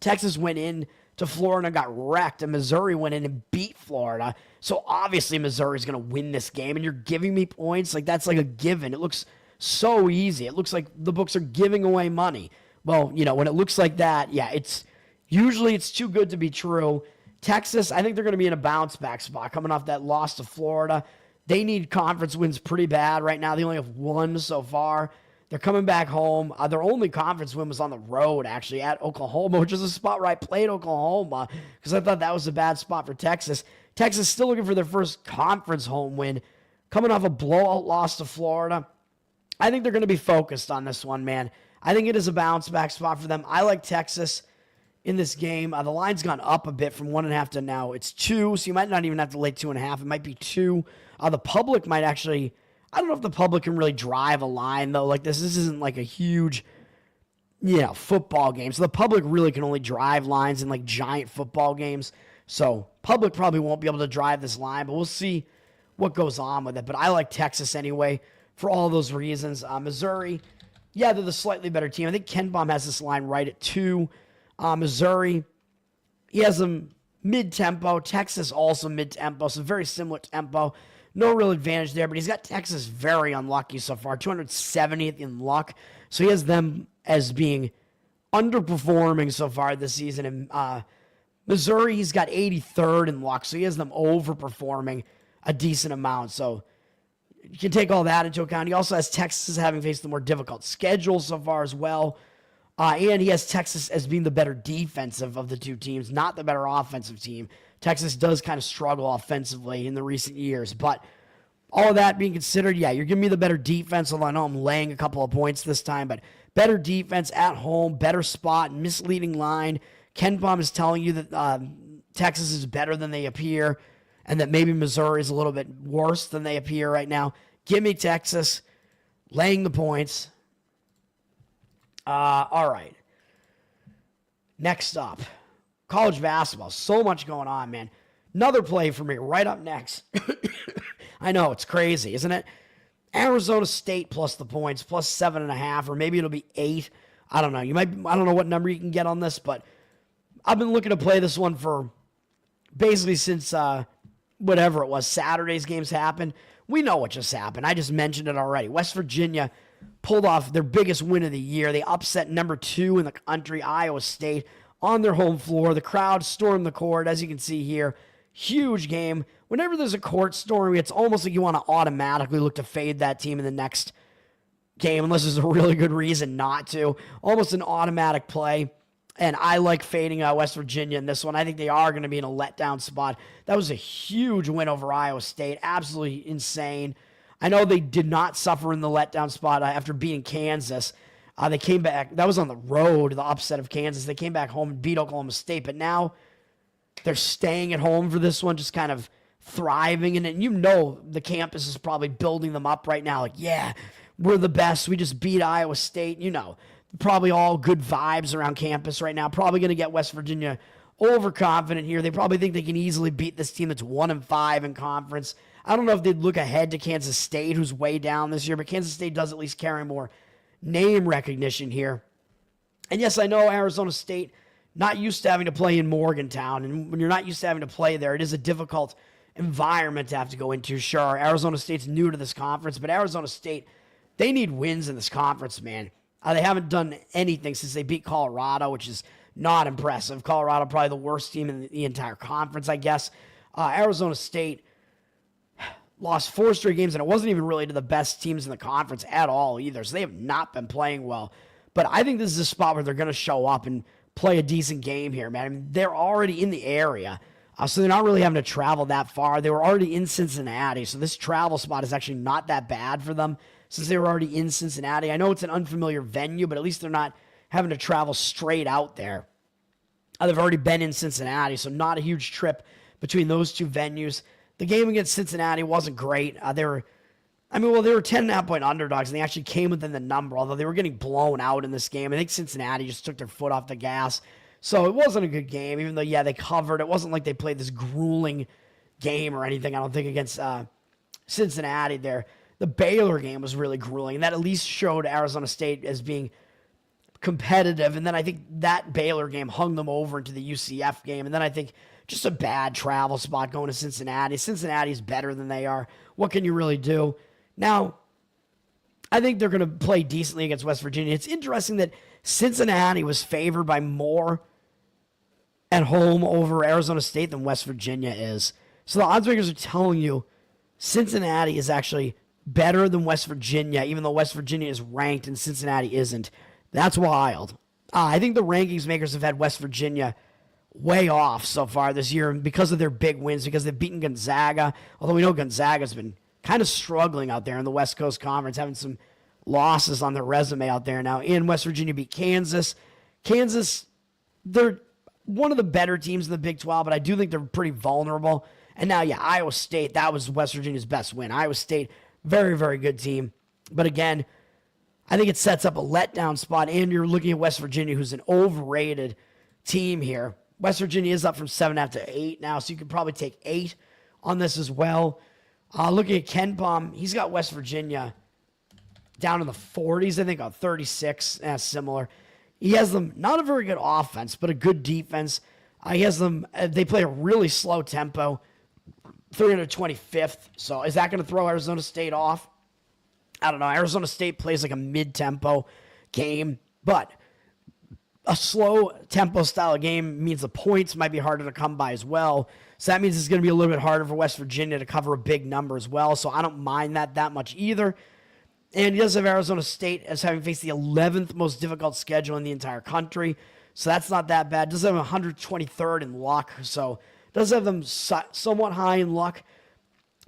Texas went in to Florida and got wrecked, and Missouri went in and beat Florida. So obviously Missouri's going to win this game, and you're giving me points? Like, that's like a given. It looks so easy. It looks like the books are giving away money. Well, when it looks like that, yeah, it's too good to be true. Texas, I think they're going to be in a bounce-back spot coming off that loss to Florida. They need conference wins pretty bad right now. They only have one so far. They're coming back home. Their only conference win was on the road, actually, at Oklahoma, which is a spot where I played Oklahoma because I thought that was a bad spot for Texas. Texas still looking for their first conference home win, coming off a blowout loss to Florida. I think they're going to be focused on this one, man. I think it is a bounce-back spot for them. I like Texas in this game. The line's gone up a bit from 1.5 to now it's 2, so you might not even have to lay 2.5. It might be 2. The public might actually... I don't know if the public can really drive a line, though. Like, this isn't like a huge, football game. So the public really can only drive lines in, like, giant football games. So public probably won't be able to drive this line, but we'll see what goes on with it. But I like Texas anyway for all those reasons. Missouri, yeah, they're the slightly better team. I think Ken Baum has this line right at 2. Missouri, he has them mid-tempo. Texas also mid-tempo, so very similar tempo. No real advantage there, but he's got Texas very unlucky so far, 270th in luck. So he has them as being underperforming so far this season. And Missouri, he's got 83rd in luck, so he has them overperforming a decent amount. So you can take all that into account. He also has Texas having faced the more difficult schedule so far as well. And he has Texas as being the better defensive of the two teams, not the better offensive team. Texas does kind of struggle offensively in the recent years. But all of that being considered, yeah, you're giving me the better defense, although I know I'm laying a couple of points this time. But better defense at home, better spot, misleading line. Ken Baum is telling you that Texas is better than they appear and that maybe Missouri is a little bit worse than they appear right now. Give me Texas, laying the points. All right. Next up, college basketball. So much going on, man. Another play for me right up next. I know, it's crazy, isn't it? Arizona State plus the points, plus 7.5, or maybe it'll be 8. I don't know. I don't know what number you can get on this, but I've been looking to play this one for basically since whatever it was, Saturday's games happened. We know what just happened. I just mentioned it already. West Virginia pulled off their biggest win of the year. They upset number 2 in the country, Iowa State, on their home floor. The crowd stormed the court, as you can see here. Huge game. whenever there's a court story, it's almost like you want to automatically look to fade that team in the next game, unless there's a really good reason not to. Almost an automatic play. And I like fading West Virginia in this one. I think they are going to be in a letdown spot. That was a huge win over Iowa State. Absolutely insane. I know they did not suffer in the letdown spot after beating Kansas. They came back. That was on the road, the upset of Kansas. They came back home and beat Oklahoma State. But now they're staying at home for this one, just kind of thriving. And you know the campus is probably building them up right now. Like, yeah, we're the best. We just beat Iowa State. You know, probably all good vibes around campus right now. Probably going to get West Virginia overconfident here. They probably think they can easily beat this team that's 1-5 in conference. I don't know if they'd look ahead to Kansas State, who's way down this year, but Kansas State does at least carry more name recognition here. And yes, I know Arizona State not used to having to play in Morgantown, and when you're not used to having to play there, it is a difficult environment to have to go into. Sure, Arizona State's new to this conference, but Arizona State, they need wins in this conference, man. They haven't done anything since they beat Colorado, which is not impressive. Colorado probably the worst team in the entire conference, I guess. Arizona State lost 4 straight games, and it wasn't even really to the best teams in the conference at all either, so they have not been playing well. But I think this is a spot where they're going to show up and play a decent game here, man. I mean, they're already in the area, so they're not really having to travel that far. They were already in Cincinnati, so this travel spot is actually not that bad for them since they were already in Cincinnati. I know it's an unfamiliar venue, but at least they're not having to travel straight out there. They've already been in Cincinnati, so not a huge trip between those two venues. The game against Cincinnati wasn't great. They were 10.5-point underdogs, and they actually came within the number, although they were getting blown out in this game. I think Cincinnati just took their foot off the gas. So it wasn't a good game, even though, yeah, they covered. It wasn't like they played this grueling game or anything, I don't think, against Cincinnati there. The Baylor game was really grueling, and that at least showed Arizona State as being competitive. And then I think that Baylor game hung them over into the UCF game. And then I think just a bad travel spot going to Cincinnati. Cincinnati's better than they are. What can you really do? Now, I think they're going to play decently against West Virginia. It's interesting that Cincinnati was favored by more at home over Arizona State than West Virginia is. So the odds makers are telling you Cincinnati is actually better than West Virginia, even though West Virginia is ranked and Cincinnati isn't. That's wild. I think the rankings makers have had West Virginia way off so far this year because of their big wins, because they've beaten Gonzaga, although we know Gonzaga's been kind of struggling out there in the West Coast Conference, having some losses on their resume out there now. And West Virginia beat Kansas. Kansas, they're one of the better teams in the Big 12, but I do think they're pretty vulnerable. And now, yeah, Iowa State, that was West Virginia's best win. Iowa State, very, very good team. But again, I think it sets up a letdown spot, and you're looking at West Virginia, who's an overrated team here. West Virginia is up from 7.5 to 8 now, so you could probably take 8 on this as well. Looking at Ken Palm, he's got West Virginia down in the 40s, I think, on 36, similar. He has them, not a very good offense, but a good defense. He has them, they play a really slow tempo, 325th. So is that going to throw Arizona State off? I don't know. Arizona State plays like a mid-tempo game, but a slow tempo style of game means the points might be harder to come by as well. So that means it's going to be a little bit harder for West Virginia to cover a big number as well. So I don't mind that much either. And he does have Arizona State as having faced the 11th most difficult schedule in the entire country. So that's not that bad. Does have 123rd in luck. So does have them somewhat high in luck.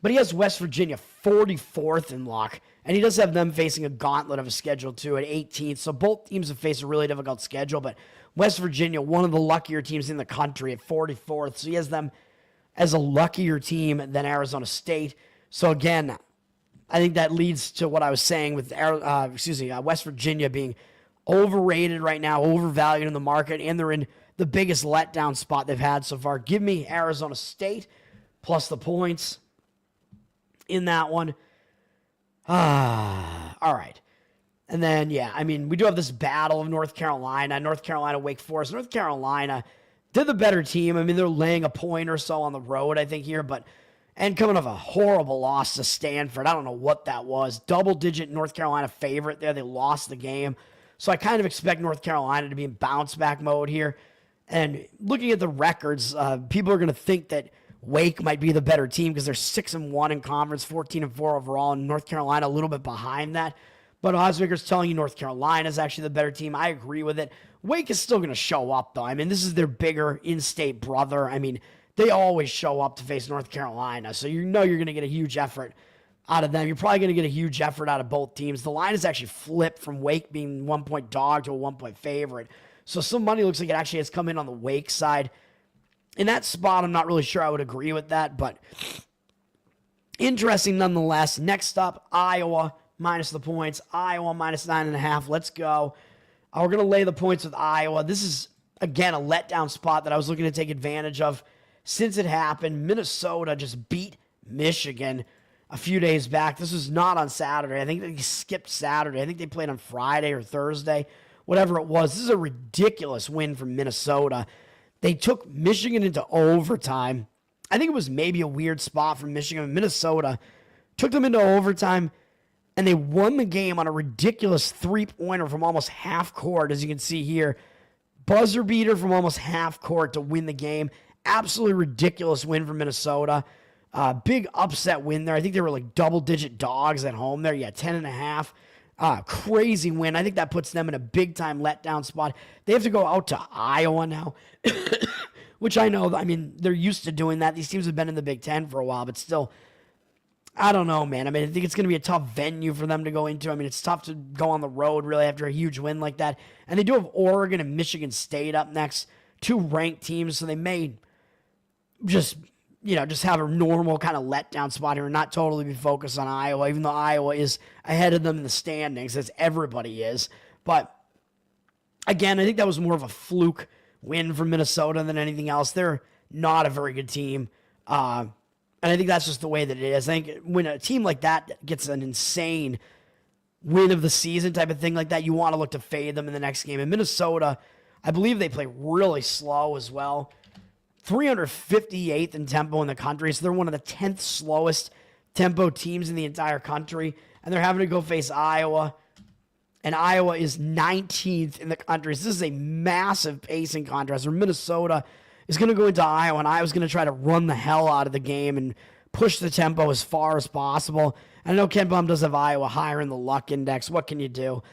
But he has West Virginia 44th in luck. And he does have them facing a gauntlet of a schedule, too, at 18th. So both teams have faced a really difficult schedule. But West Virginia, one of the luckier teams in the country at 44th. So he has them as a luckier team than Arizona State. So, again, I think that leads to what I was saying with West Virginia being overrated right now, overvalued in the market, and they're in the biggest letdown spot they've had so far. Give me Arizona State plus the points in that one. All right. And then, yeah, I mean, we do have this battle of North Carolina, Wake Forest. North Carolina, they're the better team. I mean, they're laying a point or so on the road, I think, here, and coming off a horrible loss to Stanford. I don't know what that was. Double-digit North Carolina favorite there. They lost the game. So I kind of expect North Carolina to be in bounce-back mode here. And looking at the records, people are going to think that Wake might be the better team because they're 6-1 in conference, 14-4 overall, and North Carolina a little bit behind that. But oddsmakers telling you North Carolina is actually the better team. I agree with it. Wake is still going to show up, though. I mean, this is their bigger in-state brother. I mean, they always show up to face North Carolina, so you know you're going to get a huge effort out of them. You're probably going to get a huge effort out of both teams. The line is actually flipped from Wake being 1-point dog to a 1-point favorite. So some money looks like it actually has come in on the Wake side. In that spot, I'm not really sure I would agree with that, but interesting nonetheless. Next up, Iowa minus the points. Iowa minus 9.5. Let's go. We're going to lay the points with Iowa. This is, again, a letdown spot that I was looking to take advantage of since it happened. Minnesota just beat Michigan a few days back. This was not on Saturday. I think they skipped Saturday. I think they played on Friday or Thursday, whatever it was. This is a ridiculous win from Minnesota. They took Michigan into overtime. I think it was maybe a weird spot from Michigan. Minnesota took them into overtime, and they won the game on a ridiculous three-pointer from almost half court, as you can see here. Buzzer beater from almost half court to win the game. Absolutely ridiculous win for Minnesota. Big upset win there. I think they were like double-digit dogs at home there. Yeah, 10.5. Crazy win. I think that puts them in a big-time letdown spot. They have to go out to Iowa now, which I know, I mean, they're used to doing that. These teams have been in the Big Ten for a while, but still, I don't know, man. I mean, I think it's going to be a tough venue for them to go into. I mean, it's tough to go on the road, really, after a huge win like that. And they do have Oregon and Michigan State up next, two ranked teams, so they may just have a normal kind of letdown spot here and not totally be focused on Iowa, even though Iowa is ahead of them in the standings, as everybody is. But, again, I think that was more of a fluke win for Minnesota than anything else. They're not a very good team. And I think that's just the way that it is. I think when a team like that gets an insane win of the season type of thing like that, you want to look to fade them in the next game. And Minnesota, I believe they play really slow as well. 358th in tempo in the country, so they're one of the 10th slowest tempo teams in the entire country, and they're having to go face Iowa, and Iowa is 19th in the country. So this is a massive pacing contrast where Minnesota is going to go into Iowa, and Iowa's going to try to run the hell out of the game and push the tempo as far as possible. And I know Ken Baum does have Iowa higher in the luck index. What can you do?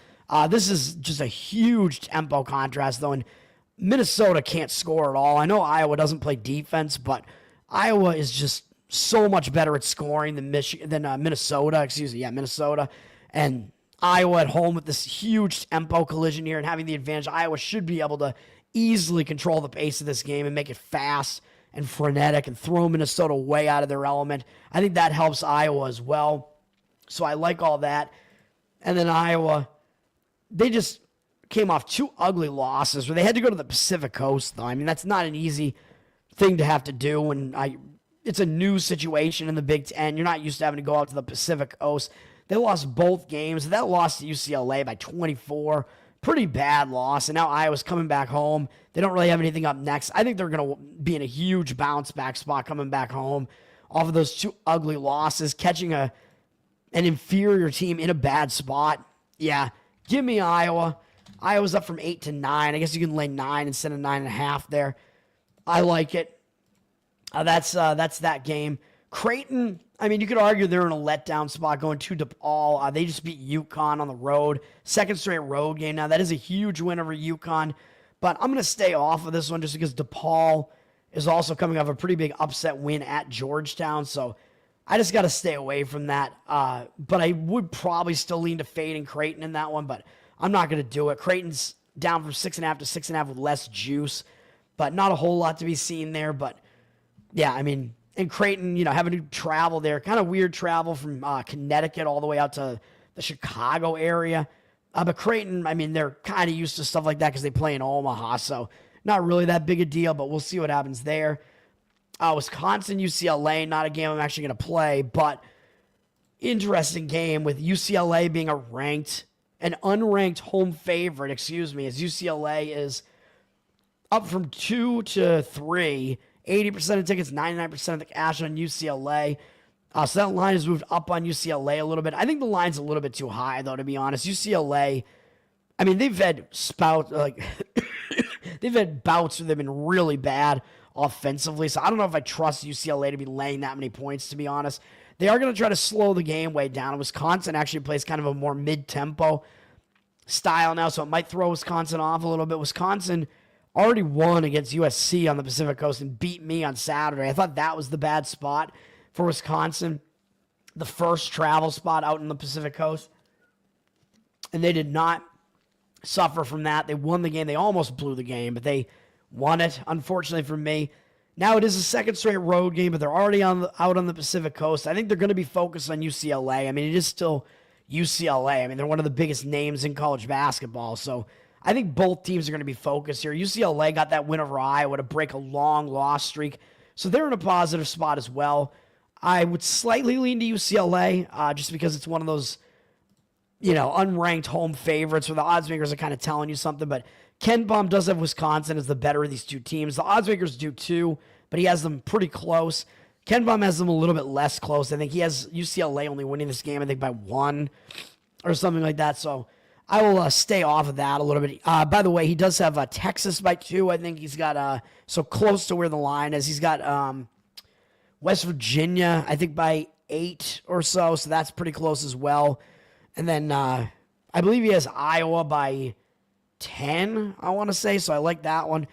This is just a huge tempo contrast, though, and Minnesota can't score at all. I know Iowa doesn't play defense, but Iowa is just so much better at scoring than Minnesota. Minnesota. And Iowa at home with this huge tempo collision here and having the advantage. Iowa should be able to easily control the pace of this game and make it fast and frenetic and throw Minnesota way out of their element. I think that helps Iowa as well. So I like all that. And then Iowa, they just came off two ugly losses where they had to go to the Pacific Coast, though. I mean, that's not an easy thing to have to do when it's a new situation in the Big Ten. You're not used to having to go out to the Pacific Coast. They lost both games. That loss to UCLA by 24. Pretty bad loss. And now Iowa's coming back home. They don't really have anything up next. I think they're going to be in a huge bounce back spot coming back home off of those two ugly losses, catching an inferior team in a bad spot. Yeah, give me Iowa. Iowa's up from 8 to 9. I guess you can lay 9 instead of 9.5 there. I like it. That's that game. Creighton, I mean, you could argue they're in a letdown spot going to DePaul. They just beat UConn on the road. Second straight road game. Now, that is a huge win over UConn. But I'm going to stay off of this one just because DePaul is also coming off a pretty big upset win at Georgetown. So I just got to stay away from that. But I would probably still lean to fading Creighton in that one. But I'm not going to do it. Creighton's down from 6.5 to 6.5 with less juice, but not a whole lot to be seen there. But yeah, I mean, and Creighton, having to travel there, kind of weird travel from Connecticut all the way out to the Chicago area. But Creighton, I mean, they're kind of used to stuff like that because they play in Omaha, so not really that big a deal, but we'll see what happens there. Wisconsin, UCLA, not a game I'm actually going to play, but interesting game with UCLA being an unranked home favorite, as UCLA is up from 2 to 3. 80% of tickets, 99% of the cash on UCLA. So that line has moved up on UCLA a little bit. I think the line's a little bit too high, though, to be honest. UCLA, I mean, they've had they've had bouts where they've been really bad offensively. So I don't know if I trust UCLA to be laying that many points, to be honest. They are going to try to slow the game way down. Wisconsin actually plays kind of a more mid-tempo style now, so it might throw Wisconsin off a little bit. Wisconsin already won against USC on the Pacific Coast and beat me on Saturday. I thought that was the bad spot for Wisconsin, the first travel spot out in the Pacific Coast. And they did not suffer from that. They won the game. They almost blew the game, but they won it, unfortunately for me. Now it is a second straight road game, but they're already out on the Pacific Coast. I think they're going to be focused on UCLA. I mean, it is still UCLA. I mean, they're one of the biggest names in college basketball. So I think both teams are going to be focused here. UCLA got that win over Iowa to break a long loss streak. So they're in a positive spot as well. I would slightly lean to UCLA just because it's one of those, unranked home favorites where the odds makers are kind of telling you something. But Ken Pom does have Wisconsin as the better of these two teams. The odds makers do too, but he has them pretty close. Ken Pom has them a little bit less close. I think he has UCLA only winning this game, I think by 1 or something like that. So I will stay off of that a little bit. By the way, he does have Texas by 2. I think he's got so close to where the line is. He's got West Virginia, I think by 8 or so. So that's pretty close as well. And then I believe he has Iowa by 10, I want to say. So I like that one.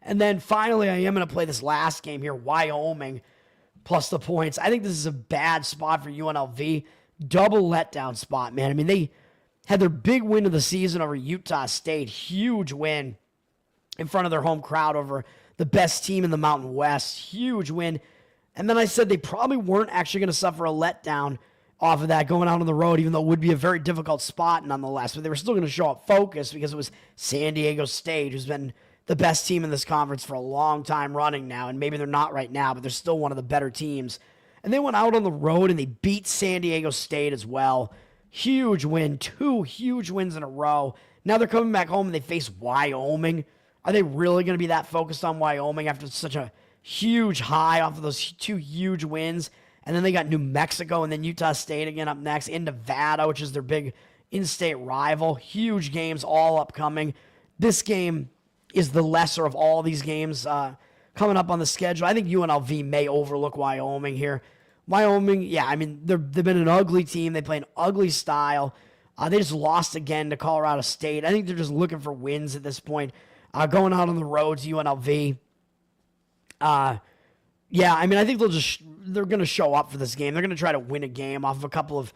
And then finally, I am going to play this last game here, Wyoming plus the points. I think this is a bad spot for UNLV. Double letdown spot, man. I mean, they had their big win of the season over Utah State. Huge win in front of their home crowd over the best team in the Mountain West. Huge win. And then I said they probably weren't actually going to suffer a letdown off of that going out on the road, even though it would be a very difficult spot nonetheless. But they were still going to show up focused because it was San Diego State, who's been the best team in this conference for a long time running now. And maybe they're not right now, but they're still one of the better teams. And they went out on the road and they beat San Diego State as well. Huge win, 2 huge wins in a row. Now they're coming back home and they face Wyoming. Are they really going to be that focused on Wyoming after such a huge high off of those 2 huge wins? And then they got New Mexico and then Utah State again up next, in Nevada, which is their big in-state rival. Huge games all upcoming. This game is the lesser of all these games coming up on the schedule. I think UNLV may overlook Wyoming here. Wyoming, yeah, I mean, they've been an ugly team. They play an ugly style. They just lost again to Colorado State. I think they're just looking for wins at this point. Going out on the road to UNLV. Yeah, I mean, I think they're going to show up for this game. They're going to try to win a game off of a couple of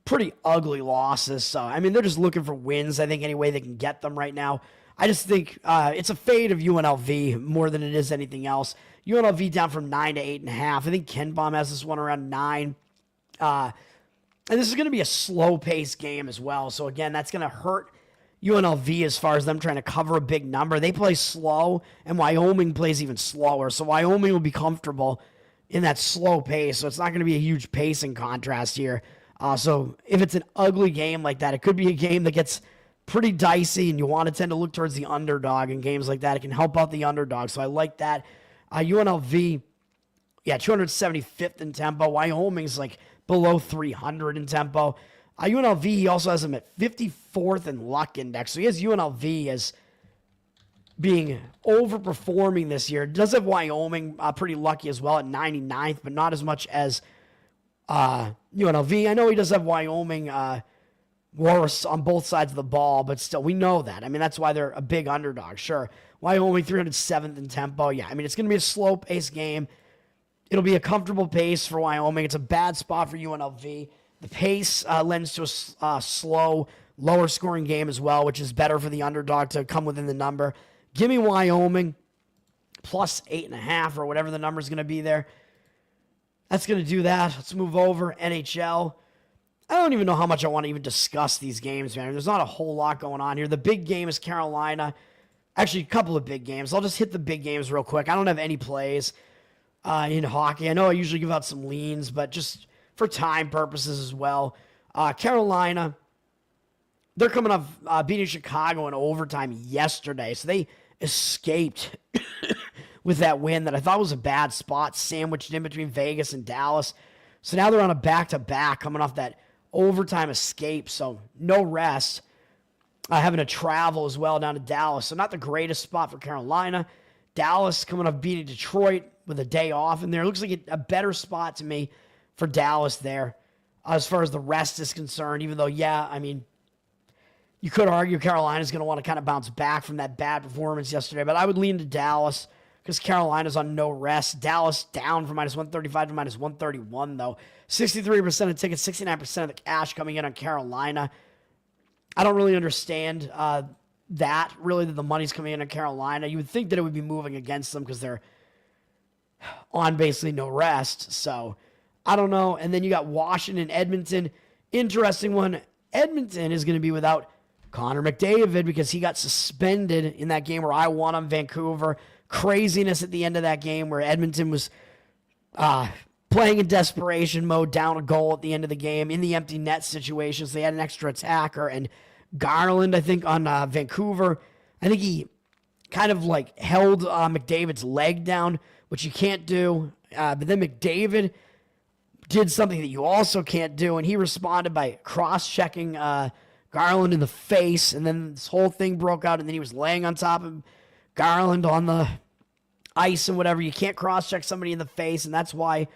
pretty ugly losses. So, I mean, they're just looking for wins, I think, any way they can get them right now. I just think it's a fade of UNLV more than it is anything else. UNLV down from 9 to 8.5. I think Ken Pom has this one around 9. And this is going to be a slow-paced game as well. So, again, that's going to hurt UNLV as far as them trying to cover a big number. They play slow, and Wyoming plays even slower. So Wyoming will be comfortable in that slow pace. So it's not going to be a huge pacing contrast here. So if it's an ugly game like that, it could be a game that gets pretty dicey, and you want to tend to look towards the underdog in games like that. It can help out the underdog. So I like that. UNLV, yeah, 275th in tempo. Wyoming's like below 300 in tempo. UNLV, he also has them at 54th in luck index. So he has UNLV as being overperforming this year. Does have Wyoming pretty lucky as well at 99th, but not as much as UNLV. I know he does have Wyoming worse on both sides of the ball, but still, we know that. I mean, that's why they're a big underdog, sure. Wyoming 307th in tempo. Yeah, I mean, it's going to be a slow-paced game. It'll be a comfortable pace for Wyoming. It's a bad spot for UNLV. The pace lends to a slow, lower-scoring game as well, which is better for the underdog to come within the number. Give me Wyoming plus 8.5 or whatever the number is going to be there. That's going to do that. Let's move over. NHL. I don't even know how much I want to even discuss these games, man. There's not a whole lot going on here. The big game is Carolina. Actually, a couple of big games. I'll just hit the big games real quick. I don't have any plays in hockey. I know I usually give out some leans, but just for time purposes as well. Carolina, they're coming off beating Chicago in overtime yesterday, so they escaped with that win that I thought was a bad spot, sandwiched in between Vegas and Dallas. So now they're on a back-to-back coming off that overtime escape, so no rest. having to travel as well down to Dallas. So not the greatest spot for Carolina. Dallas coming off beating Detroit with a day off in there. It looks like a better spot to me for Dallas there as far as the rest is concerned. Even though, yeah, I mean, you could argue Carolina's going to want to kind of bounce back from that bad performance yesterday. But I would lean to Dallas because Carolina's on no rest. Dallas down from minus 135 to minus 131, though. 63% of tickets, 69% of the cash coming in on Carolina. I don't really understand that the money's coming in on Carolina. You would think that it would be moving against them because they're on basically no rest. So I don't know. And then you got Washington, Edmonton. Interesting one. Edmonton is going to be without Connor McDavid because he got suspended in that game where I won on Vancouver. Craziness at the end of that game where Edmonton was playing in desperation mode, down a goal at the end of the game in the empty net situation. So they had an extra attacker. And Garland, I think, on Vancouver, I think he kind of like held McDavid's leg down, which you can't do. But then McDavid did something that you also can't do, and he responded by cross-checking Garland in the face, and then this whole thing broke out, and then he was laying on top of Garland on the ice and whatever. You can't cross-check somebody in the face, and that's why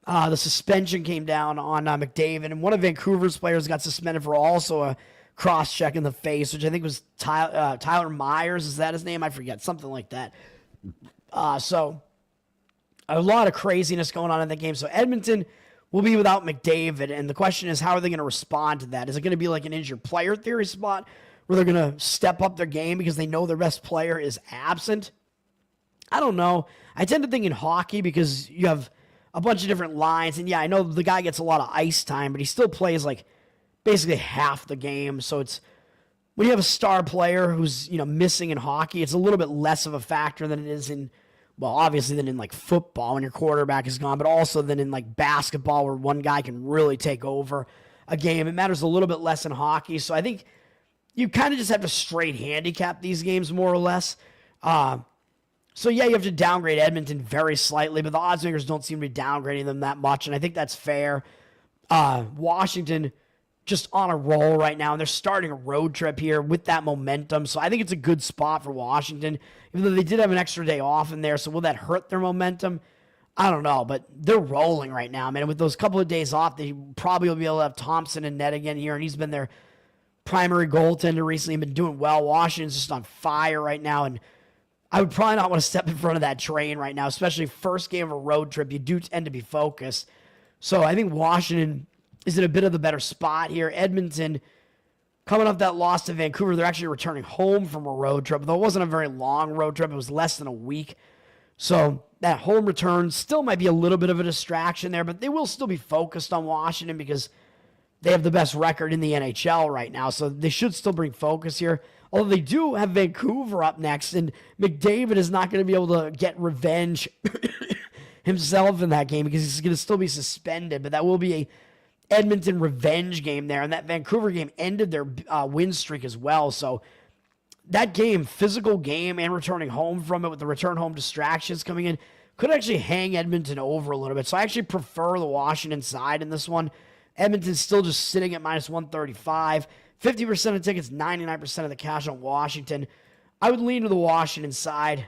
the suspension came down on McDavid. And one of Vancouver's players got suspended for also a cross-check in the face, which I think was Tyler Myers. Is that his name? I forget. Something like that. So a lot of craziness going on in that game. So Edmonton will be without McDavid, and the question is, how are they going to respond to that? Is it going to be like an injured player theory spot where they're going to step up their game because they know their best player is absent? I don't know. I tend to think in hockey because you have a bunch of different lines, and yeah, I know the guy gets a lot of ice time, but he still plays like basically half the game. So it's when you have a star player who's missing in hockey, it's a little bit less of a factor than it is in, well, obviously than in like football when your quarterback is gone, but also than in like basketball where one guy can really take over a game. It matters a little bit less in hockey. So I think you kind of just have to straight handicap these games more or less. So yeah, you have to downgrade Edmonton very slightly, but the odds makers don't seem to be downgrading them that much, and I think that's fair. Washington just on a roll right now, and they're starting a road trip here with that momentum, so I think it's a good spot for Washington, even though they did have an extra day off in there, so will that hurt their momentum? I don't know, but they're rolling right now, man. With those couple of days off, they probably will be able to have Thompson in net again here, and he's been their primary goaltender recently, been doing well. Washington's just on fire right now, and I would probably not want to step in front of that train right now, especially first game of a road trip. You do tend to be focused. So I think Washington is in a bit of the better spot here. Edmonton, coming off that loss to Vancouver, they're actually returning home from a road trip, though it wasn't a very long road trip. It was less than a week. So that home return still might be a little bit of a distraction there, but they will still be focused on Washington because they have the best record in the NHL right now. So they should still bring focus here. Although they do have Vancouver up next, and McDavid is not going to be able to get revenge himself in that game because he's going to still be suspended. But that will be a Edmonton revenge game there, and that Vancouver game ended their win streak as well. So that game, physical game, and returning home from it with the return home distractions coming in, could actually hang Edmonton over a little bit. So I actually prefer the Washington side in this one. Edmonton's still just sitting at minus 135. 50% of tickets, 99% of the cash on Washington. I would lean to the Washington side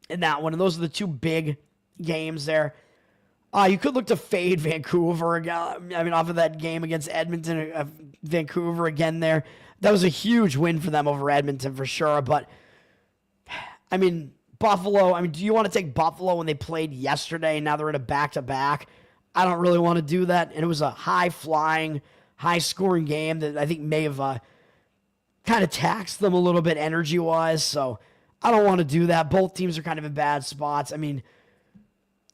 in that one, and those are the two big games there. You could look to fade Vancouver again. I mean, off of that game against Edmonton, Vancouver again there. That was a huge win for them over Edmonton for sure. But, I mean, Buffalo, do you want to take Buffalo when they played yesterday and now they're in a back-to-back? I don't really want to do that. And it was a high-flying, high-scoring game that I think may have kind of taxed them a little bit energy-wise. So I don't want to do that. Both teams are kind of in bad spots. I'm going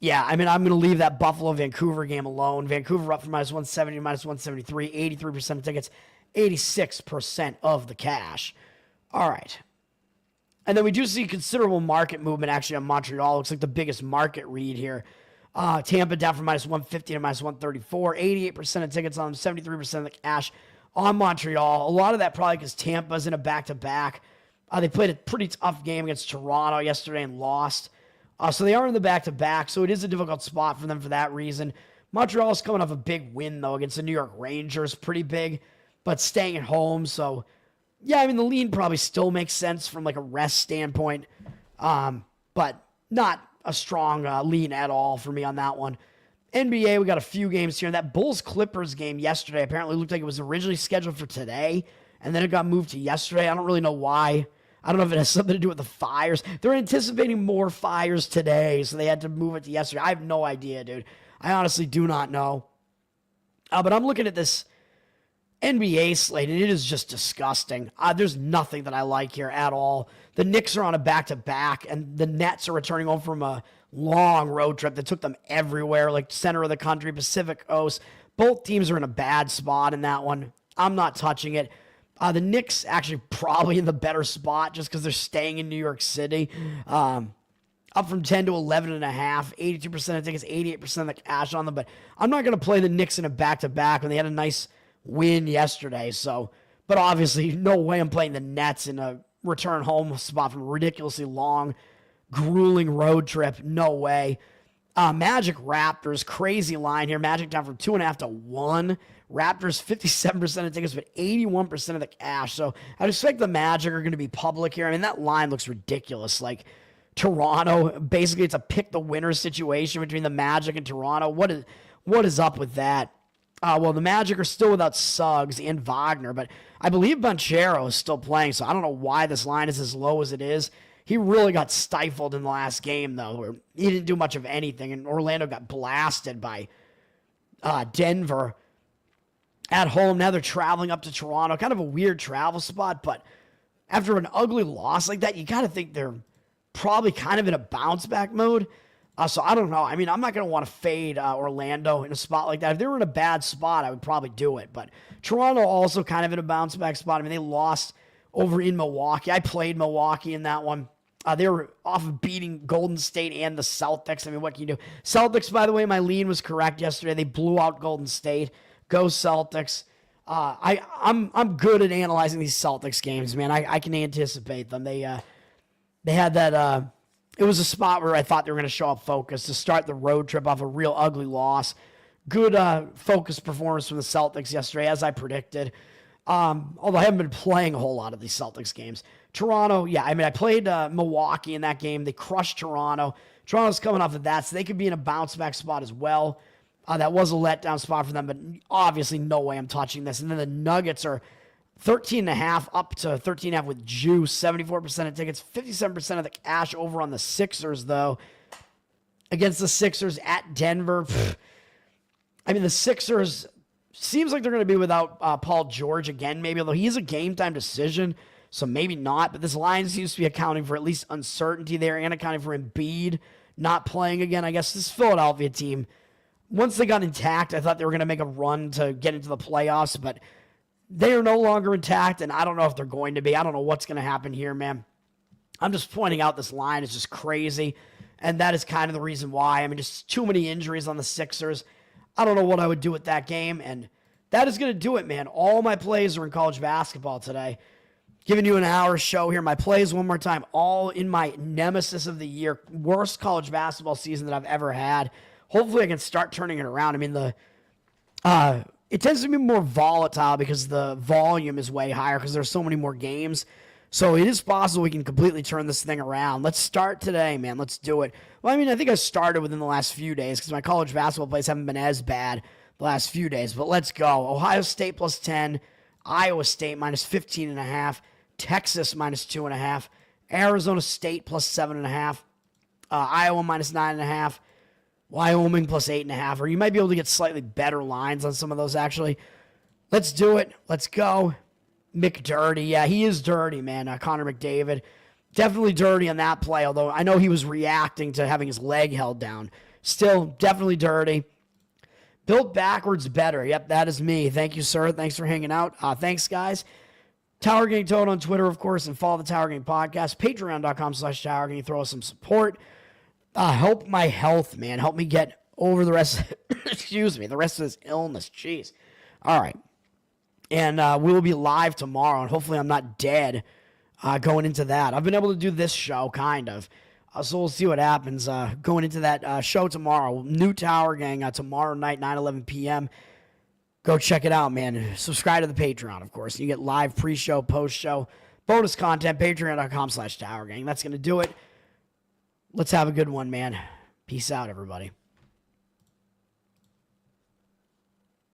to leave that Buffalo-Vancouver game alone. Vancouver up from minus 170 to minus 173, 83% of tickets, 86% of the cash. All right. And then we do see considerable market movement actually on Montreal. Looks like the biggest market read here. Tampa down from minus 150 to minus 134, 88% of tickets on them, 73% of the cash on Montreal. A lot of that probably because Tampa's in a back-to-back. They played a pretty tough game against Toronto yesterday and lost. So they are in the back-to-back, so it is a difficult spot for them for that reason. Montreal's coming off a big win, though, against the New York Rangers. Pretty big, but staying at home, so Yeah, I mean, the lean probably still makes sense from like a rest standpoint, but not a strong lean at all for me on that one. NBA, we got a few games here. That Bulls-Clippers game yesterday apparently looked like it was originally scheduled for today, and then it got moved to yesterday. I don't really know why. I don't know if it has something to do with the fires. They're anticipating more fires today, so they had to move it to yesterday. I have no idea, dude. I honestly do not know. But I'm looking at this NBA slate, and it is just disgusting. There's nothing that I like here at all. The Knicks are on a back-to-back, and the Nets are returning home from a long road trip that took them everywhere, like center of the country, Pacific Coast. Both teams are in a bad spot in that one. I'm not touching it. The Knicks actually probably in the better spot just because they're staying in New York City. Up from 10 to 11.5, 82% of tickets, 88% of the cash on them. But I'm not going to play the Knicks in a back-to-back when they had a nice win yesterday. But obviously, no way I'm playing the Nets in a return home spot from a ridiculously long, grueling road trip. No way. Magic Raptors, crazy line here. Magic down from 2.5 to 1. Raptors 57% of tickets, but 81% of the cash. So I'd expect the Magic are going to be public here. I mean, that line looks ridiculous. Like Toronto, basically it's a pick the winner situation between the Magic and Toronto. What is up with that? Well, the Magic are still without Suggs and Wagner, but I believe Banchero is still playing, so I don't know why this line is as low as it is. He really got stifled in the last game, though, where he didn't do much of anything, and Orlando got blasted by Denver at home. Now they're traveling up to Toronto. Kind of a weird travel spot, but after an ugly loss like that, you got to think they're probably kind of in a bounce-back mode. So I don't know. I mean, I'm not going to want to fade Orlando in a spot like that. If they were in a bad spot, I would probably do it. But Toronto also kind of in a bounce-back spot. I mean, they lost over in Milwaukee. I played Milwaukee in that one. They were off of beating Golden State and the Celtics. I mean, what can you do? Celtics, by the way, my lean was correct yesterday. They blew out Golden State. Go Celtics. I'm good at analyzing these Celtics games, man. I can anticipate them. They had that... It was a spot where I thought they were going to show up focused to start the road trip off a real ugly loss. Good focused performance from the Celtics yesterday, as I predicted. Although I haven't been playing a whole lot of these Celtics games. Toronto, yeah, I mean, I played Milwaukee in that game. They crushed Toronto. Toronto's coming off of that, so they could be in a bounce-back spot as well. That was a letdown spot for them, but obviously no way I'm touching this. And then the Nuggets are 13.5 up to 13.5 with juice, 74% of tickets, 57% of the cash over on the Sixers, though. Against the Sixers at Denver. I mean, the Sixers seems like they're going to be without Paul George again, maybe, although he is a game-time decision, so maybe not. But this line seems to be accounting for at least uncertainty there and accounting for Embiid not playing again. I guess this Philadelphia team, once they got intact, I thought they were going to make a run to get into the playoffs, but they are no longer intact, and I don't know if they're going to be. I don't know what's going to happen here, man. I'm just pointing out this line is just crazy, and that is kind of the reason why. I mean, just too many injuries on the Sixers. I don't know what I would do with that game, and that is going to do it, man. All my plays are in college basketball today. Giving you an hour show here. My plays, one more time, all in my nemesis of the year, worst college basketball season that I've ever had. Hopefully I can start turning it around. I mean, it tends to be more volatile because the volume is way higher because there's so many more games. So it is possible we can completely turn this thing around. Let's start today, man. Let's do it. Well, I mean, I think I started within the last few days because my college basketball plays haven't been as bad the last few days. But let's go. Ohio State plus 10. Iowa State minus 15.5. Texas minus 2.5. Arizona State plus 7.5. Iowa minus 9.5. Wyoming plus 8.5, or you might be able to get slightly better lines on some of those, actually. Let's do it. Let's go. McDirty. Yeah, he is dirty, man. Connor McDavid. Definitely dirty on that play, although I know he was reacting to having his leg held down. Still, definitely dirty. Built backwards better. Yep, that is me. Thank you, sir. Thanks for hanging out. Thanks, guys. Tower Gang Toad on Twitter, of course, and follow the Tower Gang Podcast. Patreon.com/Tower Gang. Throw us some support. Help my health, man. Help me get over the rest, the rest of this illness. Jeez. All right. And we will be live tomorrow, and hopefully I'm not dead going into that. I've been able to do this show, kind of. So we'll see what happens going into that show tomorrow. New Tower Gang tomorrow night, 9:11 p.m. go check it out, man. Subscribe to the Patreon, of course. You get live pre-show, post-show, bonus content, patreon.com/TowerGang. That's going to do it. Let's have a good one, man. Peace out, everybody.